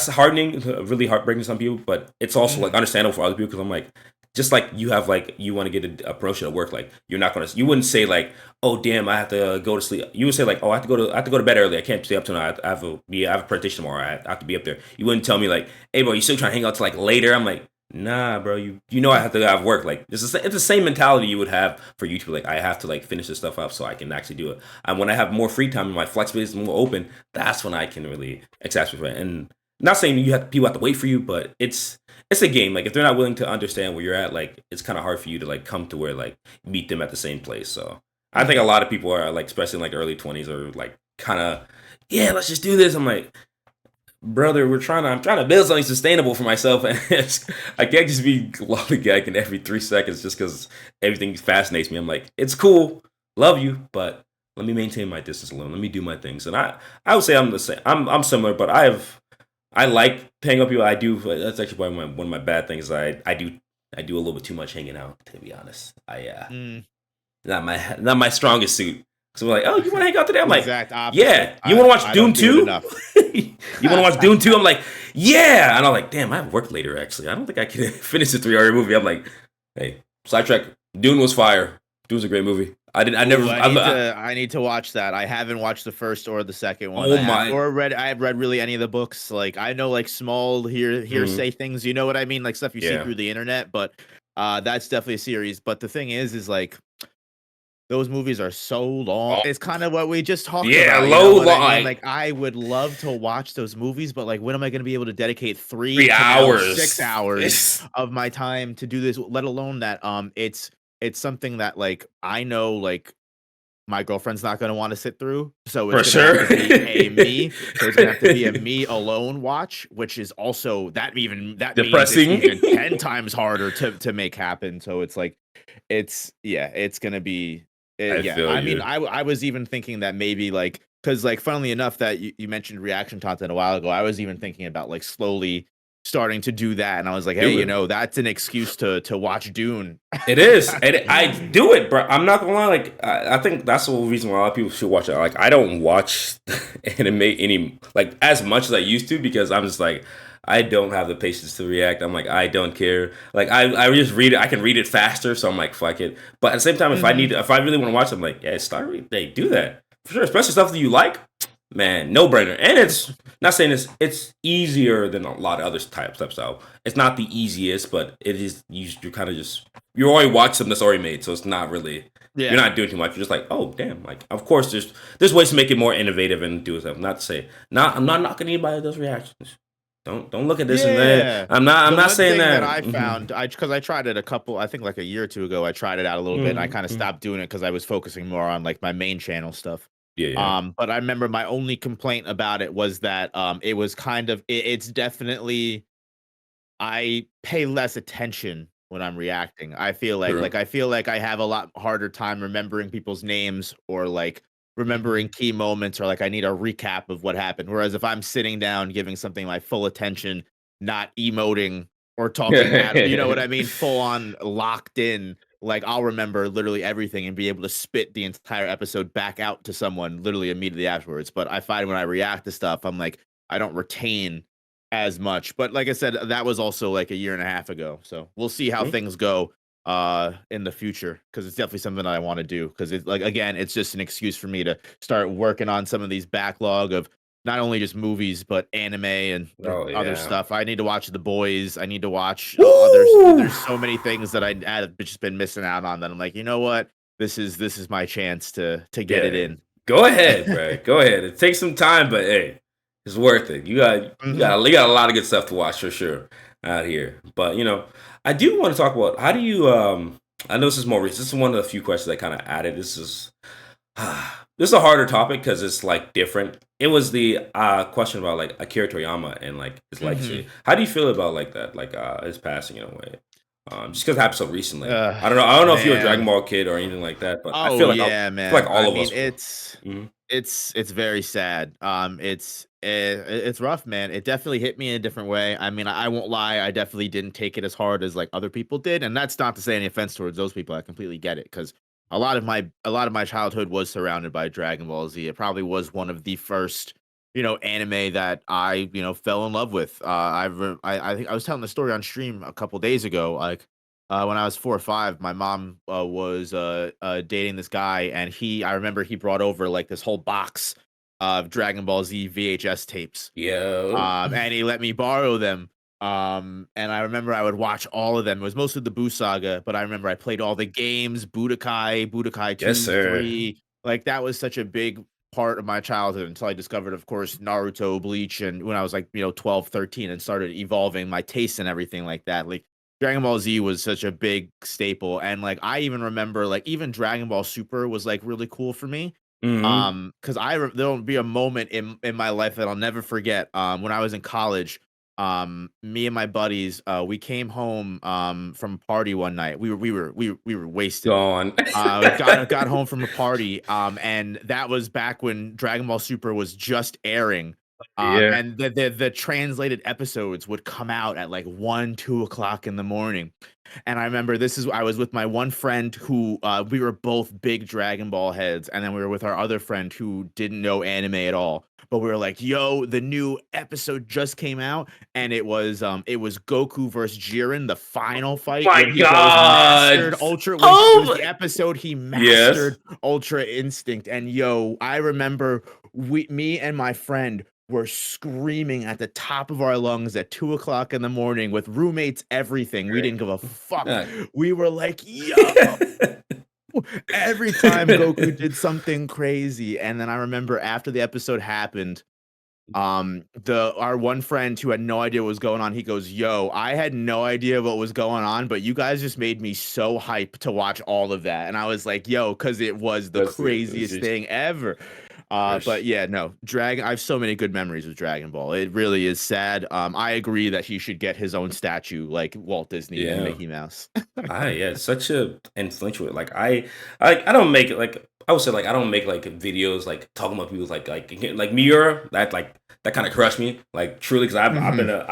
S1: hardening, really heartbreaking to some people, but it's also like
S2: Mhm.
S1: understandable for other people because I'm like, just like you have like you want to get a promotion at work, like you wouldn't say like, oh damn, I have to go to sleep. You would say like, oh, I have to go to bed early. I can't stay up tonight. I have a presentation tomorrow. I have to be up there. You wouldn't tell me like, hey bro, you still trying to hang out till like later? I'm like, nah, bro, you know I have to have work. Like it's the same mentality you would have for YouTube. Like I have to like finish this stuff up so I can actually do it. And when I have more free time and my flexibility is more open, that's when I can really exacerbate. And not saying people have to wait for you, but it's a game. Like if they're not willing to understand where you're at, like it's kind of hard for you to like come to where like meet them at the same place. So I think a lot of people are like, especially in like early 20s, are like kind of, yeah, let's just do this. I'm like, brother, I'm trying to build something sustainable for myself, and I can't just be lollygagging every 3 seconds just because everything fascinates me. I'm like, it's cool, love you, but let me maintain my distance alone. Let me do my things, and I would say I'm the same. I'm similar, but I like hanging out with people. I do. That's actually one of my bad things. I do a little bit too much hanging out. To be honest,
S2: Mm,
S1: not my strongest suit. So we're like, oh, you want to hang out today? I'm
S2: the
S1: like,
S2: exact opposite.
S1: yeah. You want to watch
S2: I
S1: Dune
S2: don't do it
S1: 2?
S2: enough.
S1: You want to watch Dune 2? I'm like, yeah. And I'm like, damn, I have work later, actually. I don't think I can finish a 3 hour movie. I'm like, hey, sidetrack. Dune was fire. Dune was a great movie.
S2: Ooh, I need to watch that. I haven't watched the first or the second one.
S1: Oh my.
S2: I have read really any of the books. Like I know like small
S1: Mhm.
S2: hearsay things, you know what I mean? Like stuff you see
S1: Yeah.
S2: through the internet, but that's definitely a series. But the thing is like those movies are so long.
S1: Oh,
S2: It's kind of what we just talked
S1: yeah,
S2: about, you know
S1: low
S2: what I mean?
S1: line.
S2: Like I would love to watch those movies, but like when am I going to be able to dedicate 3
S1: 3
S2: to now 6
S1: hours.
S2: hours
S1: It's
S2: of my time to do this, let alone that it's something that like I know like my girlfriend's not gonna wanna sit through, so it's
S1: for
S2: gonna have
S1: sure.
S2: to be a me so it's gonna have to be a me alone watch, which is also that means it's
S1: Depressing.
S2: even 10 times harder to make happen, so it's like it's gonna be
S1: I
S2: yeah,
S1: feel
S2: I mean,
S1: you.
S2: I was even thinking that maybe, like, because like, funnily enough that you mentioned reaction content a while ago, I was even thinking about, like, slowly starting to do that, and I was like, "Hey,
S1: Do it.
S2: that's an excuse to watch Dune."
S1: It is, and I do it, bro. I'm not gonna lie. Like, I think that's the whole reason why a lot of people should watch it. Like, I don't watch anime any like as much as I used to because I'm just like, I don't have the patience to react. I'm like, I don't care. Like, I just read it. I can read it faster, so I'm like, fuck it. But at the same time,
S2: Mhm.
S1: if I really want to watch, it, I'm like, yeah, start reading. They do that for sure, especially stuff that you like. Man, no brainer. And it's not saying it's easier than a lot of other types out. It's not the easiest, but it is. You're kind of just you already watched something that's already made, so it's not really you're
S2: Yeah.
S1: not doing too much. You're just like, oh damn, like of course there's ways to make it more innovative and do stuff. Not to say I'm not knocking anybody that does reactions. Don't look at this and then
S2: Yeah.
S1: I'm
S2: The
S1: not
S2: one
S1: saying
S2: thing that
S1: that.
S2: I found, because I tried it a couple, I think like a year or 2 ago, I tried it out a little bit and I kind of
S1: Mhm.
S2: stopped doing it because I was focusing more on like my main channel stuff.
S1: Yeah, yeah.
S2: But I remember my only complaint about it was that it was kind of it's definitely I pay less attention when I'm reacting. I feel
S1: True.
S2: like I feel like I have a lot harder time remembering people's names or like remembering key moments or like I need a recap of what happened. Whereas if I'm sitting down giving something my full attention, not emoting or talking at you know what I mean, full on locked in, like I'll remember literally everything and be able to spit the entire episode back out to someone literally immediately afterwards. But I find when I react to stuff, I'm like I don't retain as much. But like I said, that was also like a year and a half ago. So we'll see how things go in the future because it's definitely something I want to do because it's like again, it's just an excuse for me to start working on some of these backlog of not only just movies but anime and
S1: Oh
S2: other
S1: yeah.
S2: stuff. I need to watch The Boys. I need to watch others.
S1: Woo!
S2: There's so many things that I've just been missing out on that I'm like, you know what? This is my chance to get it
S1: Yeah.
S2: in.
S1: Go ahead, bro. Go ahead. It takes some time, but hey, it's worth it.
S2: Mhm.
S1: You got a lot of good stuff to watch for sure out here. But I do want to talk about how do you I know this is more recent. This is one of the few questions I kind of added. This is this is a harder topic because it's like different. It was the question about like Akira Toriyama and like his legacy.
S2: Mhm.
S1: How do you feel about like that? Like his passing in a way. Just because it happened so recently.
S2: Uh,
S1: I don't know. I don't know if you're a Dragon
S2: man.
S1: Ball kid or anything like that, but
S2: Oh
S1: I
S2: yeah,
S1: feel like
S2: man. I
S1: all of
S2: mean,
S1: us were. Mhm.
S2: it's very sad. It's rough, man. It definitely hit me in a different way. I mean, I won't lie. I definitely didn't take it as hard as like other people did, and that's not to say any offense towards those people. I completely get it because a lot of my childhood was surrounded by Dragon Ball Z. It probably was one of the first anime that I fell in love with. I think I was telling the story on stream a couple days ago. Like when I was 4 or 5, my mom was dating this guy, and I remember he brought over like this whole box of Dragon Ball Z VHS tapes,
S1: Yo.
S2: and he let me borrow them. And I remember I would watch all of them. It was mostly the Buu saga, but I remember I played all the games, Budokai
S1: Yes,
S2: 2,
S1: sir.
S2: 3. Like that was such a big part of my childhood until I discovered, of course, Naruto, Bleach, and when I was like 12, 13, and started evolving my taste and everything like that. Like Dragon Ball Z was such a big staple, and like I even remember like even Dragon Ball Super was like really cool for me.
S1: Hmm.
S2: Because there'll be a moment in my life that I'll never forget. When I was in college, me and my buddies, we came home from a party one night. We were wasted.
S1: Gone.
S2: Got home from a party, and that was back when Dragon Ball Super was just airing.
S1: Yeah.
S2: And the translated episodes would come out at like 1, 2 o'clock in the morning. And I remember I was with my one friend who we were both big Dragon Ball heads, and then we were with our other friend who didn't know anime at all. But we were like, "Yo, the new episode just came out, and it was Goku versus Jiren, the final fight
S1: My
S2: when he goes
S1: God.
S2: mastered Ultra. When it was
S1: Oh.
S2: the episode he
S1: Yes.
S2: mastered Ultra Instinct, and yo, I remember me and my friend were screaming at the top of our lungs at 2 o'clock in the morning with roommates, everything. We didn't give a fuck.
S1: Uh,
S2: We were like, yo, every time Goku did something crazy. And then I remember after the episode happened, the our one friend who had no idea what was going on, he goes, "Yo, I had no idea what was going on, but you guys just made me so hyped to watch all of that." And I was like, "Yo," because it was the
S1: That's it. It's
S2: craziest
S1: just
S2: thing ever. But
S1: fresh.
S2: yeah, no, Dragon. I have so many good memories with Dragon Ball. It really is sad. I agree that he should get his own statue like Walt Disney and
S1: Yeah.
S2: Mickey Mouse.
S1: Yeah, it's such a influential. I don't make it like I would say like I don't make like videos like talking about people like Miura that kind of crushed me like truly because
S2: Mhm.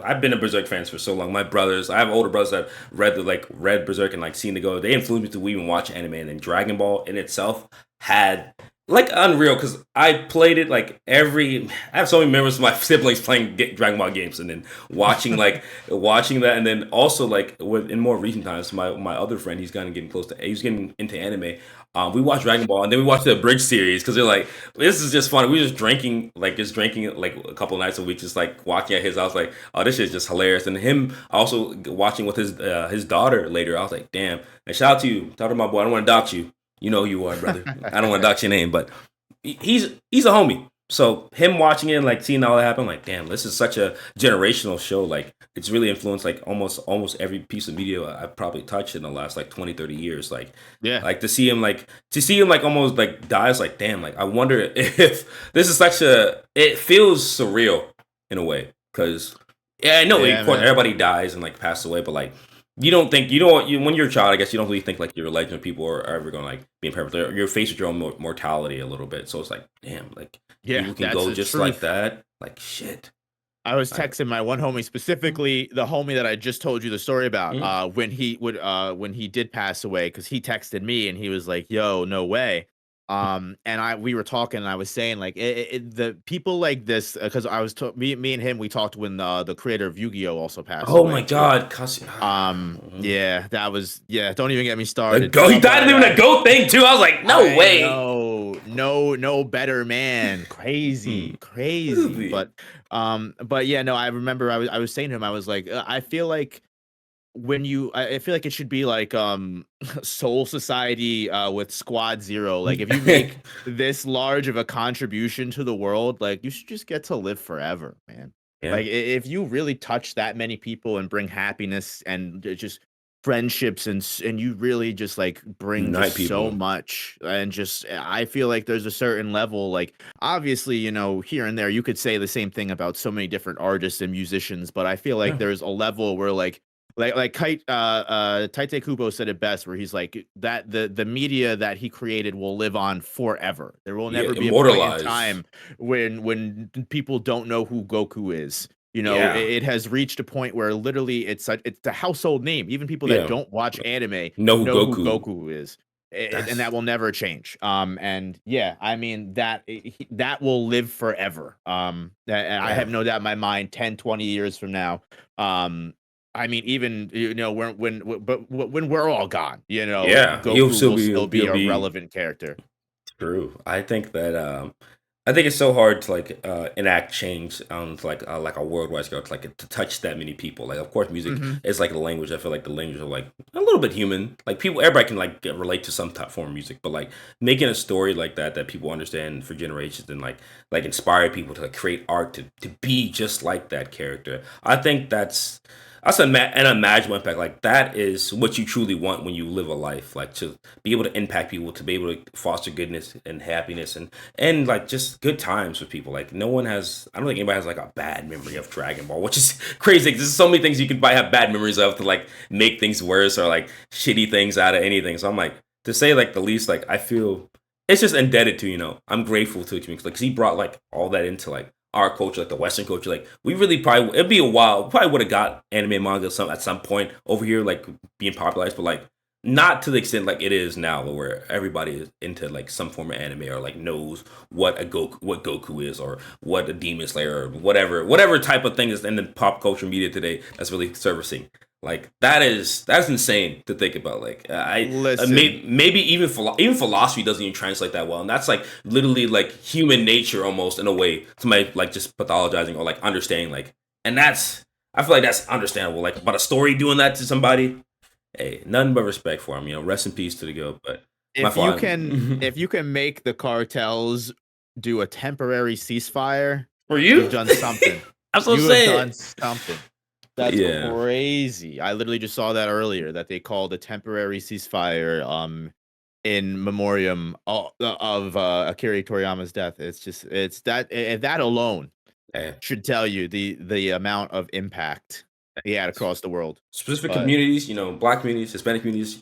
S1: I've been a Berserk fans for so long. My brothers, I have older brothers that read Berserk and like seen it go. They influenced me to even watch anime, and then Dragon Ball in itself had like unreal because I played it like every. I have so many memories of my siblings playing Dragon Ball games and then watching watching that, and then also like in more recent times, my other friend he's kind of getting close to he's getting into anime. We watched Dragon Ball and then we watched the Bridge series because they're like this is just fun. We were just drinking like a couple of nights a week, just like watching at his house. Like oh, this is just hilarious. And him also watching with his daughter later. I was like damn. And shout out to you, talk to my boy. I don't want to dox you. You know who you are, brother. I don't want to dox your name, but he's a homie. So him watching it and like seeing all that happen, like damn, this is such a generational show. Like it's really influenced like almost every piece of media I've probably touched in the last like 20, 30 years.
S2: Yeah.
S1: Like to see him like almost like dies like damn, like I wonder if this is such a it feels surreal in a way. Cause yeah, I know of
S2: Yeah,
S1: course
S2: man.
S1: everybody dies and like passes away, but like you don't think when you're a child, I guess you don't really think like your legend people are ever gonna like be imperfect. You're faced with your own mortality a little bit, so it's like damn, like
S2: Yeah,
S1: people can
S2: that's
S1: go
S2: the
S1: just like
S2: truth.
S1: that. Like shit.
S2: I was
S1: Like
S2: texting my one homie, specifically the homie that I just told you the story about,
S1: mm,
S2: when he did pass away, because he texted me and he was like, "Yo, no way." And we were talking, and I was saying like the people like this, because me and him, we talked when the creator of Yu-Gi-Oh also passed
S1: oh my
S2: away too.
S1: god,
S2: Yeah, that was yeah. Don't even get me
S1: the
S2: started.
S1: goat. He died in
S2: But
S1: even a goat thing too. I was like, no
S2: I
S1: way.
S2: know, no better man.
S1: Hmm.
S2: Crazy, crazy.
S1: Really?
S2: But yeah, no, I remember I was saying to him, I was like, I feel like I feel like it should be like Soul Society with Squad Zero. Like if you make this large of a contribution to the world, like you should just get to live forever, man.
S1: Yeah,
S2: Like if you really touch that many people and bring happiness and just friendships and you really just like bring
S1: unite
S2: just so
S1: people.
S2: much and just I feel like there's a certain level, like obviously, here and there you could say the same thing about so many different artists and musicians, but I feel like
S1: Yeah,
S2: there's a level where Taite Kubo said it best, where he's like that the media that he created will live on forever. There will
S1: yeah,
S2: never be a point in
S1: immortalized.
S2: time when people don't know who Goku is.
S1: Yeah,
S2: It has reached a point where literally it's a household name. Even people that
S1: yeah.
S2: don't watch anime
S1: Know who
S2: know who
S1: Goku?
S2: Goku is. And
S1: That's
S2: that will never change. And yeah, I mean that will live forever. I
S1: yeah,
S2: have no doubt in my mind 10, 20 years from now. I mean, even when we're all gone,
S1: yeah. He'll
S2: Goku
S1: still
S2: will
S1: be
S2: still be
S1: he'll
S2: a
S1: be
S2: relevant character.
S1: true. I think it's so hard to enact change on like a worldwide scale to touch that many people. Like of course music
S2: Hmm.
S1: is like a language. I feel like the language of like a little bit human. Like people everybody can relate to some type form of music, but like making a story like that people understand for generations and inspire people to create art to be just like that character. I think that's an unimaginable impact. Like that is what you truly want when you live a life, like to be able to impact people, to be able to foster goodness and happiness, and like just good times with people. Like no one has, I don't think anybody has like a bad memory of Dragon Ball, which is crazy. There's so many things you can have bad memories of to like make things worse or like shitty things out of anything. So I'm like, to say like the least, like I feel it's just indebted to, I'm grateful to it, like 'cause he brought like all that into like our culture, like the Western culture. Like we really probably, it'd be a while, probably would have got anime and manga at some point over here, like being popularized, but like not to the extent like it is now, where everybody is into like some form of anime or like knows what Goku is or what a Demon Slayer or whatever type of thing is in the pop culture media today that's really servicing. Like that's insane to think about. Like
S2: Listen,
S1: maybe even philosophy doesn't even translate that well, and that's like literally like human nature almost in a way. Somebody like just pathologizing or like understanding like, and that's I feel like that's understandable. Like about a story doing that to somebody, hey, nothing but respect for him. Rest in peace to the goat. But my fault.
S2: if you can make the cartels do a temporary ceasefire,
S1: For
S2: you've
S1: you,
S2: done something.
S1: that's what I'm
S2: You have
S1: saying.
S2: done something. That's
S1: Yeah.
S2: crazy. I literally just saw that earlier that they called a temporary ceasefire in memoriam of Akira Toriyama's death. It's that alone
S1: Hey,
S2: should tell you the amount of impact he had across the world.
S1: specific
S2: But
S1: communities, black communities, Hispanic communities,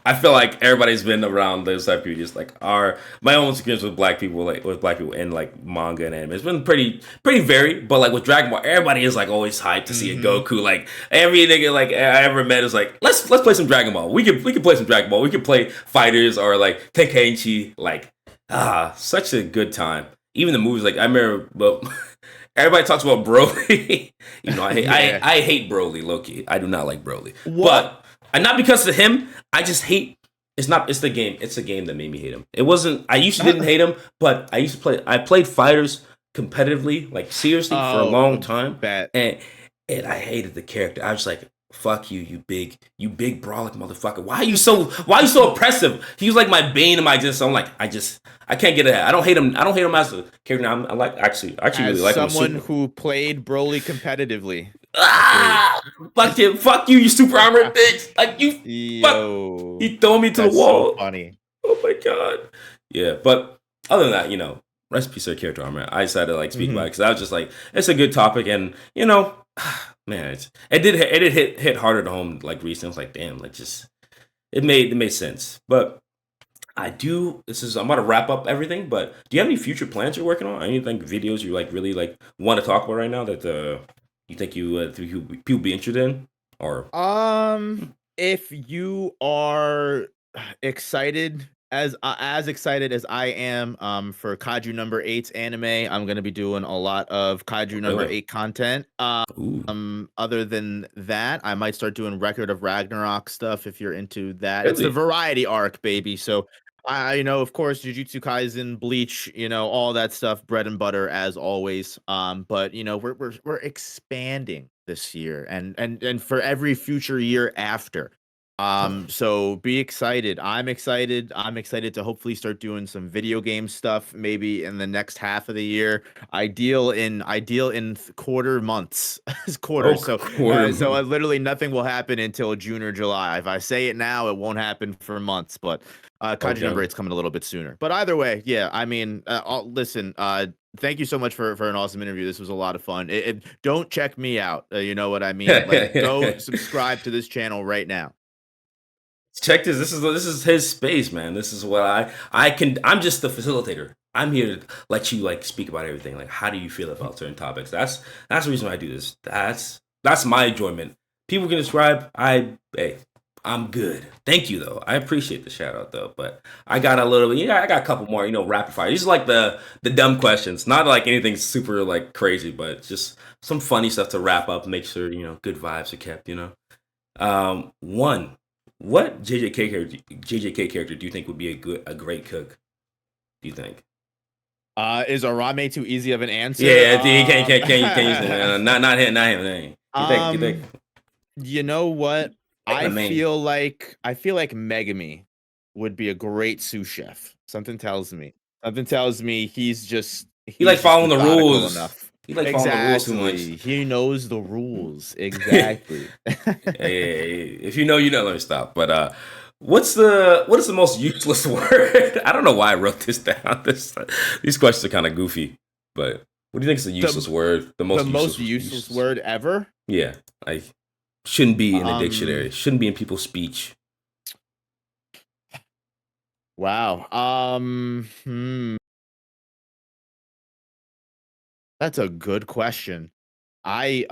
S1: I feel like everybody's been around those type of communities. Like my own experience with black people, like with black people in like manga and anime, it's been pretty varied. But like with Dragon Ball, everybody is like always hyped to see a
S2: mhm.
S1: Goku. Like every nigga like I ever met is like, let's play some Dragon Ball. We can play some Dragon Ball. We can play fighters or like Tenkaichi. Like such a good time. Even the movies, like I remember, but everybody talks about Broly.
S2: Yeah.
S1: I hate Broly, Loki. I do not like Broly,
S2: What?
S1: but and not because of him. I just hate. It's not. It's the game. It's the game that made me hate him. It wasn't. I used to didn't hate him, but I used to play. I played fighters competitively, like seriously, for a long
S2: Oh,
S1: time,
S2: bet.
S1: and I hated the character. I was like, "Fuck you, you big brolic motherfucker. Why are you so oppressive?" He was like my bane of my existence. I'm like, I can't get it. I don't hate him. I don't hate him as a character. I like I actually really
S2: As
S1: like him.
S2: someone
S1: Super.
S2: who played Broly competitively, I feel you.
S1: Ah, fuck him. Fuck you, you super armored bitch. Like you, fuck.
S2: Yo,
S1: He throwing me to the
S2: that's so
S1: wall.
S2: funny.
S1: Oh my god. Yeah, but other than that, rest in peace to character armor. I decided to like speak about it
S2: Mhm.
S1: because I was just like, it's a good topic, and man, it did hit harder to home like recently. I was like, damn, like just it made sense. But I'm about to wrap up everything. But do you have any future plans you're working on? Anything videos you like really like want to talk about right now that you think people be interested in or
S2: If you are excited as excited as I am for Kaiju number 8's anime, I'm gonna be doing a lot of Kaiju number
S1: really?
S2: 8 content.
S1: Ooh,
S2: Other than that, I might start doing Record of Ragnarok stuff if you're into that. It's the
S1: really?
S2: variety arc, baby. So of course, Jujutsu Kaisen, Bleach, all that stuff, bread and butter as always. But we're expanding this year and for every future year after. So be excited. I'm excited. I'm excited to hopefully start doing some video game stuff maybe in the next half of the year. Ideal in quarter months.
S1: Oh,
S2: Quarters. So literally nothing will happen until June or July. If I say it now, it won't happen for months, but Kaiju number
S1: okay.
S2: eight's coming a little bit sooner. But either way, yeah, I mean, listen, thank you so much for an awesome interview. This was a lot of fun. Don't check me out. You know what I mean? Like, go subscribe to this channel right now.
S1: Check this. This is his space, man. This is what I can. I'm just the facilitator. I'm here to let you like speak about everything. Like, how do you feel about certain topics? That's the reason why I do this. That's my enjoyment. People can describe. Hey, I'm good. Thank you though. I appreciate the shout out though. But I got a little. I got a couple more. Rapid fire. These are like the dumb questions. Not like anything super like crazy, but just some funny stuff to wrap up. Make sure good vibes are kept. One, what JJK character do you think would be a great cook? Do you think?
S2: Is Arame too easy of an answer?
S1: Yeah, you can't use him. Not him. You think
S2: Um, you know what?
S1: like the main?
S2: I feel like Megami would be a great sous chef. Something tells me. Something tells me
S1: He like
S2: he's just
S1: following the
S2: methodical
S1: rules.
S2: enough.
S1: He like following the rules too much.
S2: Exactly. He knows the rules. Exactly.
S1: Hey, if you know, you know. Let me stop. But what is the most useless word? I don't know why I wrote this down. These questions are kind of goofy. But what do you think is a useless word? The
S2: The
S1: most
S2: most useless word ever?
S1: Yeah, like shouldn't be in a dictionary.
S2: Um,
S1: Shouldn't be in people's speech.
S2: wow. That's a good question. I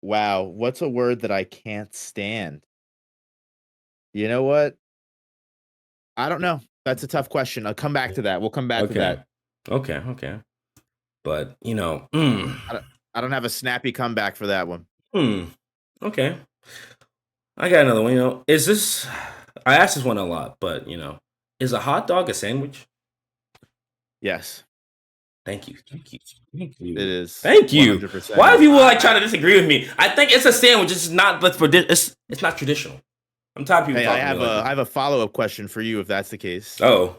S2: wow, what's a word that I can't stand? You know what? I don't know. That's a tough question. I'll come back to that. We'll come back to
S1: Okay,
S2: that.
S1: okay. But
S2: I don't, I don't have a snappy comeback for that one.
S1: hmm, okay. I got another one. Is this? I ask this one a lot, but is a hot dog a sandwich?
S2: Yes,
S1: Thank you, thank you, thank
S2: it
S1: you,
S2: is
S1: thank you. Why do
S2: 100%.
S1: people like trying to disagree with me? I think it's a sandwich. It's not, but it's not traditional. I'm tired of people
S2: Hey, I
S1: talking to me
S2: have
S1: like
S2: a
S1: this.
S2: I have a follow-up question for you if that's the case.
S1: Oh,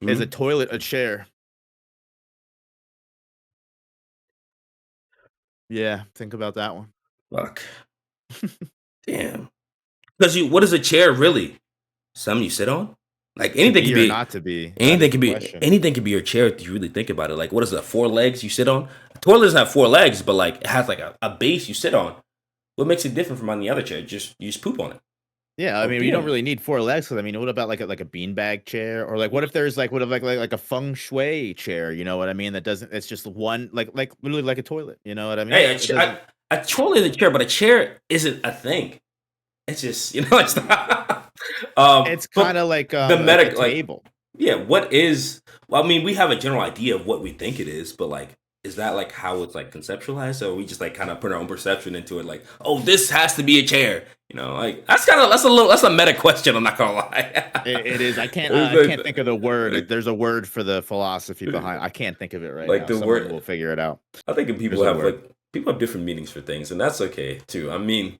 S2: Is
S1: hmm?
S2: a toilet a chair? Yeah, think about that one.
S1: Fuck, damn. Because what is a chair really? Something you sit on? Like
S2: To
S1: anything can
S2: be or
S1: be
S2: not to be? That
S1: anything
S2: is the
S1: can be
S2: question.
S1: anything can be your chair if you really think about it. Like what is it, 4 legs you sit on? A toilet doesn't have 4 legs, but like it has like a base you sit on. What makes it different from on the other chair? Just you just poop on it.
S2: Yeah, I
S1: Oh
S2: mean, you don't
S1: damn.
S2: really need 4 legs. Cause I mean, what about like a beanbag chair? Or like, what if there's like, what if like a feng shui chair? You know what I mean? That doesn't. It's just one like literally like a toilet. You know what I mean?
S1: Hey,
S2: It doesn't.
S1: a toilet is a chair, but a chair isn't a thing. It's just it's not.
S2: It's kind
S1: But
S2: of like
S1: the
S2: a
S1: medic like
S2: table.
S1: yeah, what is? Well, I mean, we have a general idea of what we think it is, but like, is that like how it's like conceptualized, or we just like kind of put our own perception into it? Like, oh, this has to be a chair. Like that's a meta question. I'm not gonna lie.
S2: It is.
S1: It's
S2: I can't
S1: like,
S2: think of the word. There's a word for the philosophy behind. I can't think of it right
S1: like
S2: now.
S1: the
S2: Someone will
S1: word.
S2: figure it out.
S1: I think
S2: There's a word.
S1: people have different meanings for things, and that's okay too. I mean,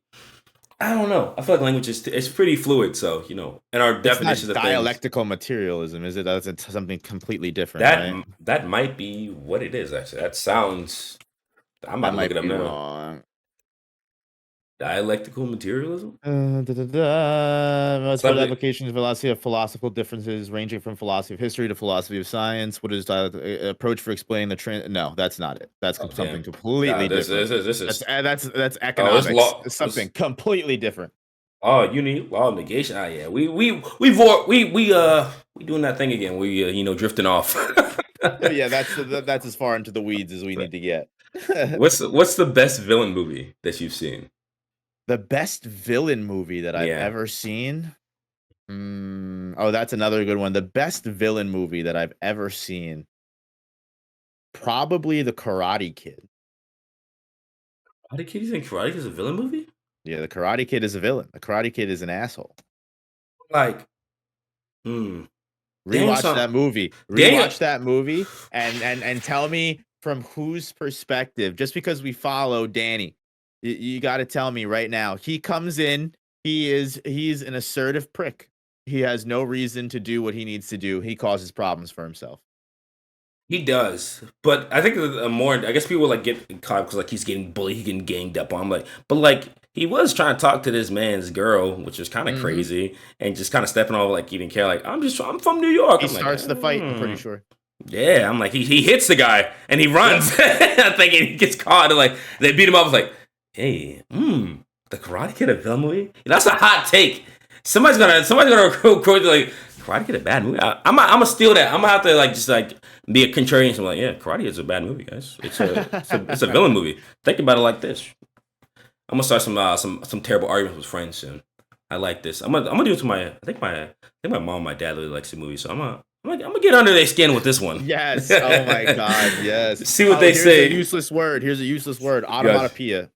S1: I don't know. I feel like language is it's pretty fluid, so and our
S2: It's not
S1: definitions of things.
S2: dialectical materialism, is it? That's something completely different,
S1: That
S2: right?
S1: that might be what it is. Actually, that sounds. I'm about
S2: That
S1: to look it
S2: might
S1: up
S2: be
S1: now.
S2: wrong.
S1: Dialectical materialism?
S2: Widespread
S1: Something.
S2: applications of philosophy of philosophical differences ranging from philosophy of history to philosophy of science. What is approach for explaining the trend? No, that's not it. That's
S1: Oh
S2: something
S1: damn.
S2: completely
S1: Nah, this
S2: different.
S1: is this
S2: That's
S1: is
S2: that's
S1: oh it's
S2: economics.
S1: law.
S2: It's something completely different.
S1: Oh, you need law of negation. Ah, yeah. We doing that thing again. We drifting off.
S2: Yeah, that's as far into the weeds as we need to get.
S1: What's the best villain movie that you've seen?
S2: The best villain movie that I've
S1: Yeah.
S2: ever seen. Oh, that's another good one. The best villain movie that I've ever seen. Probably The Karate Kid.
S1: Karate Kid? You think Karate Kid is a villain movie?
S2: Yeah, The Karate Kid is a villain. The Karate Kid is an asshole.
S1: Like, hmm. Daniel
S2: Rewatch
S1: some
S2: that movie.
S1: Daniel.
S2: Rewatch that movie and tell me from whose perspective. Just because we follow Danny, you got to tell me right now. He comes in. He's an assertive prick. He has no reason to do what he needs to do. He causes problems for himself.
S1: He does, but I think more. I guess people like get caught because like he's getting bullied, he's getting ganged up on. Like, but like he was trying to talk to this man's girl, which was kind of
S2: Hmm.
S1: crazy, and just kind of stepping over like he didn't care. Like I'm from New York.
S2: He
S1: I'm like,
S2: starts the fight. I'm pretty sure.
S1: yeah. I'm like he hits the guy and he
S2: Yep.
S1: runs. I think he gets caught. And like they beat him up. I was like, hey, the Karate Kid a villain movie? That's a hot take. Somebody's gonna quote like Karate Kid a bad movie. I'm gonna steal that. I'm gonna have to like just like be a contrarian. So I'm like, yeah, Karate is a bad movie, guys. It's a villain movie. Think about it like this. I'm gonna start some terrible arguments with friends soon. I like this. I'm gonna do it to my mom and my dad really likes the movie, so I'm gonna get under their skin with this one.
S2: Yes. Oh my God. Yes.
S1: See what
S2: Oh,
S1: they
S2: here's a
S1: say.
S2: useless word. Here's a useless word.
S1: Guys,
S2: Onomatopoeia.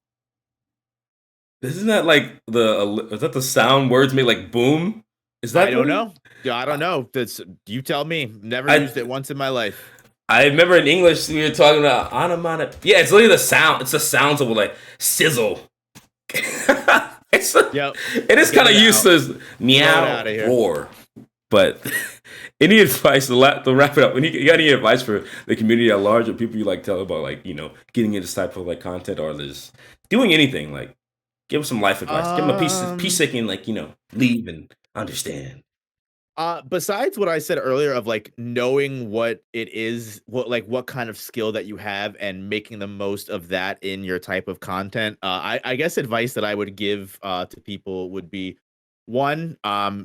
S1: isn't that like is that the sound words make like boom? Is
S2: I
S1: that
S2: don't
S1: what?
S2: know. Yeah, I don't know. That's you tell me. Never
S1: I
S2: used it once in my life.
S1: I remember in English we were talking about onomatopoeia. Yeah, it's literally the sound. It's the sounds of like sizzle. it's
S2: Yep.
S1: it is
S2: Get
S1: kind of
S2: it out.
S1: useless.
S2: Throw it
S1: Meow,
S2: out of here.
S1: roar, but Any advice to wrap it up? You got any advice for the community at large, or people you like tell about like getting into this type of like content, or just doing anything? Like, give them some life advice. Give them a peace
S2: Um,
S1: seeking, like leave and understand.
S2: besides what I said earlier of like knowing what it is, what kind of skill that you have and making the most of that in your type of content, I guess advice that I would give to people would be one,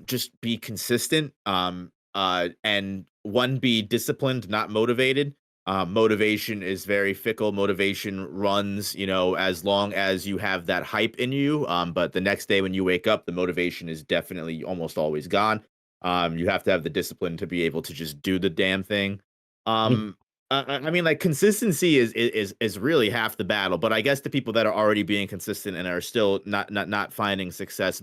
S2: just be consistent, and one, be disciplined, not motivated. Motivation is very fickle. Motivation runs, as long as you have that hype in you. But the next day when you wake up, the motivation is definitely almost always gone. You have to have the discipline to be able to just do the damn thing.
S1: Mhm.
S2: I mean, like consistency is really half the battle. But I guess the people that are already being consistent and are still not finding success,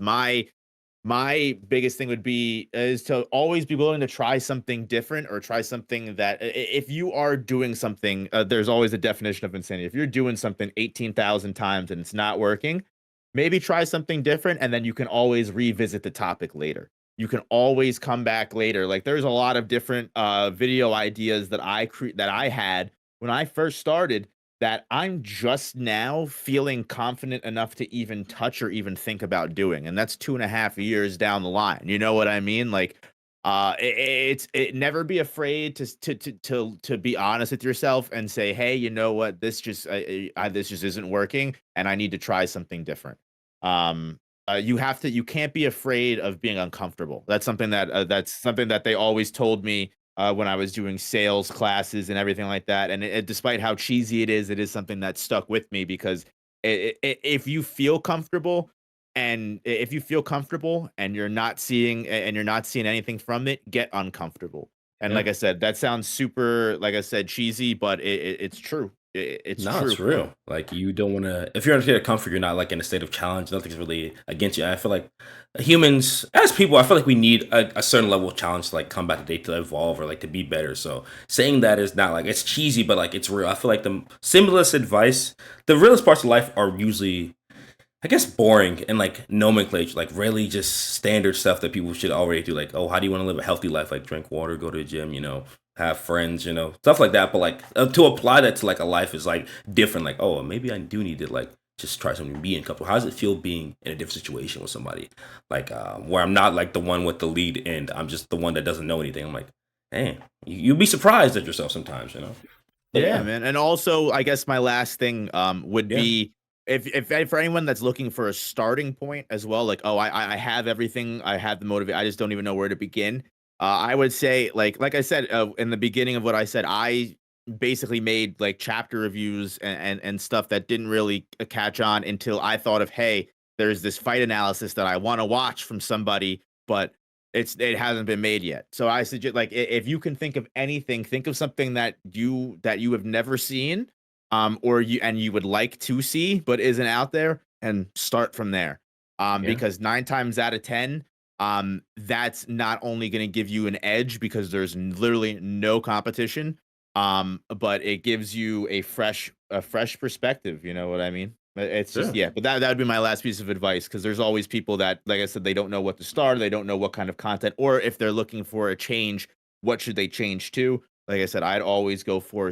S2: my biggest thing would be is to always be willing to try something different or try something that if you are doing something, there's always a definition of insanity. If you're doing something 18,000 times and it's not working, maybe try something different and then you can always revisit the topic later. You can always come back later. Like there's a lot of different video ideas that that I had when I first started that I'm just now feeling confident enough to even touch or even think about doing. And that's 2.5 years down the line. You know what I mean? Like never be afraid to be honest with yourself and say, hey, you know what, this just isn't working and I need to try something different. Um you can't be afraid of being uncomfortable. That's something that they always told me when I was doing sales classes and everything like that. And despite how cheesy it is something that stuck with me because if you feel comfortable, and if you feel comfortable and you're not seeing anything from it, get uncomfortable. And
S1: Yeah.
S2: like I said, that sounds super, like I said, cheesy, but it's true. It's
S1: No, it's
S2: true.
S1: real. Like you don't want to. If you're in a state of comfort, you're not like in a state of challenge. Nothing's really against you. I feel like humans, as people, I feel like we need a certain level of challenge to like come back to date to evolve or like to be better. So saying that is not like it's cheesy, but like it's real. I feel like the simplest advice, the realest parts of life are usually, I guess, boring and like nomenclature, like really just standard stuff that people should already do. Like, oh, how do you want to live a healthy life? Like drink water, go to the gym, have friends, stuff like that. But like to apply that to like a life is like different. Like, oh, maybe I do need to like just try something, being couple. How does it feel being in a different situation with somebody? Like where I'm not like the one with the lead and I'm just the one that doesn't know anything. I'm like, man, you'd be surprised at yourself sometimes. But
S2: Yeah,
S1: yeah,
S2: man. And also, I guess my last thing would
S1: yeah,
S2: be if for anyone that's looking for a starting point as well, like, oh, I have everything, I have the motivate, I just don't even know where to begin. I would say, like I said in the beginning of what I said, I basically made like chapter reviews and stuff that didn't really catch on until I thought of, hey, there's this fight analysis that I want to watch from somebody, but it hasn't been made yet. So I suggest, like, if you can think of anything, think of something that you have never seen, or you would like to see but isn't out there, and start from there.
S1: yeah,
S2: Because 9 times out of 10, that's not only going to give you an edge because there's literally no competition, but it gives you a fresh perspective. You know what I mean? It's just,
S1: yeah.
S2: yeah, but that would be my last piece of advice because there's always people that, like I said, they don't know what to start, they don't know what kind of content, or if they're looking for a change, what should they change to? Like I said, I'd always go for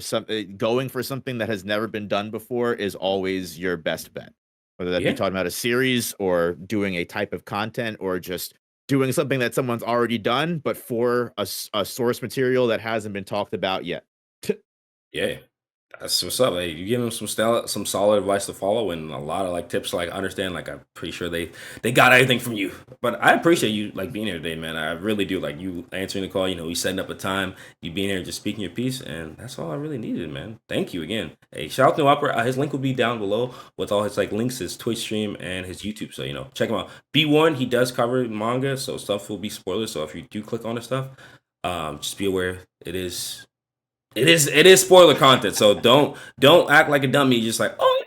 S2: going for something that has never been done before is always your best bet. Whether that be
S1: Yeah.
S2: talking about a series or doing a type of content or just doing something that someone's already done, but for a source material that hasn't been talked about yet.
S1: Yeah, that's what's up. Hey, you give them some solid advice to follow and a lot of like tips to like understand. Like I'm pretty sure they got everything from you. But I appreciate you like being here today, man. I really do. Like you answering the call. You setting up a time, you being here, just speaking your piece, and that's all I really needed, man. Thank you again. Hey, shout out to Opera. His link will be down below with all his like links, his Twitch stream and his YouTube. So check him out. B1, he does cover manga, so stuff will be spoilers. So if you do click on his stuff, just be aware it is spoiler content, so don't act like a dummy. Just like, oh,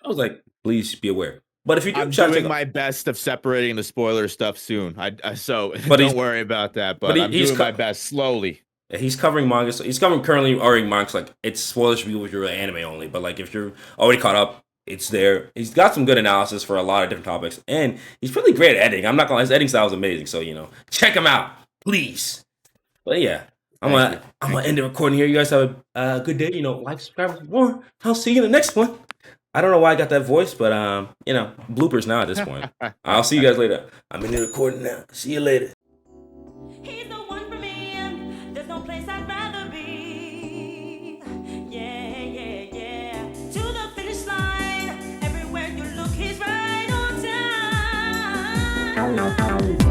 S1: I was like, please be aware. But if you do
S2: I'm
S1: try to check
S2: doing
S1: out,
S2: my best of separating the spoiler stuff soon. So
S1: but
S2: don't worry about that.
S1: but
S2: But I'm
S1: he's
S2: doing my best slowly.
S1: he's covering manga. So he's covering currently already mangas. Like it's spoilers for you if you're anime only. But like if you're already caught up, it's there. He's got some good analysis for a lot of different topics, and he's really great at editing. I'm not gonna lie, his editing style is amazing. So check him out, please. But yeah,
S2: Thank you.
S1: I'm gonna end the recording here. You guys have a good day. You know, like, subscribe, more. I'll see you in the next one. I don't know why I got that voice, but you know, bloopers now at this point. I'll see you guys later. I'm in the recording now. See you later. He's the one for me. There's no place I'd rather be. Yeah, yeah, yeah. To the finish line. Everywhere you look, he's right on time.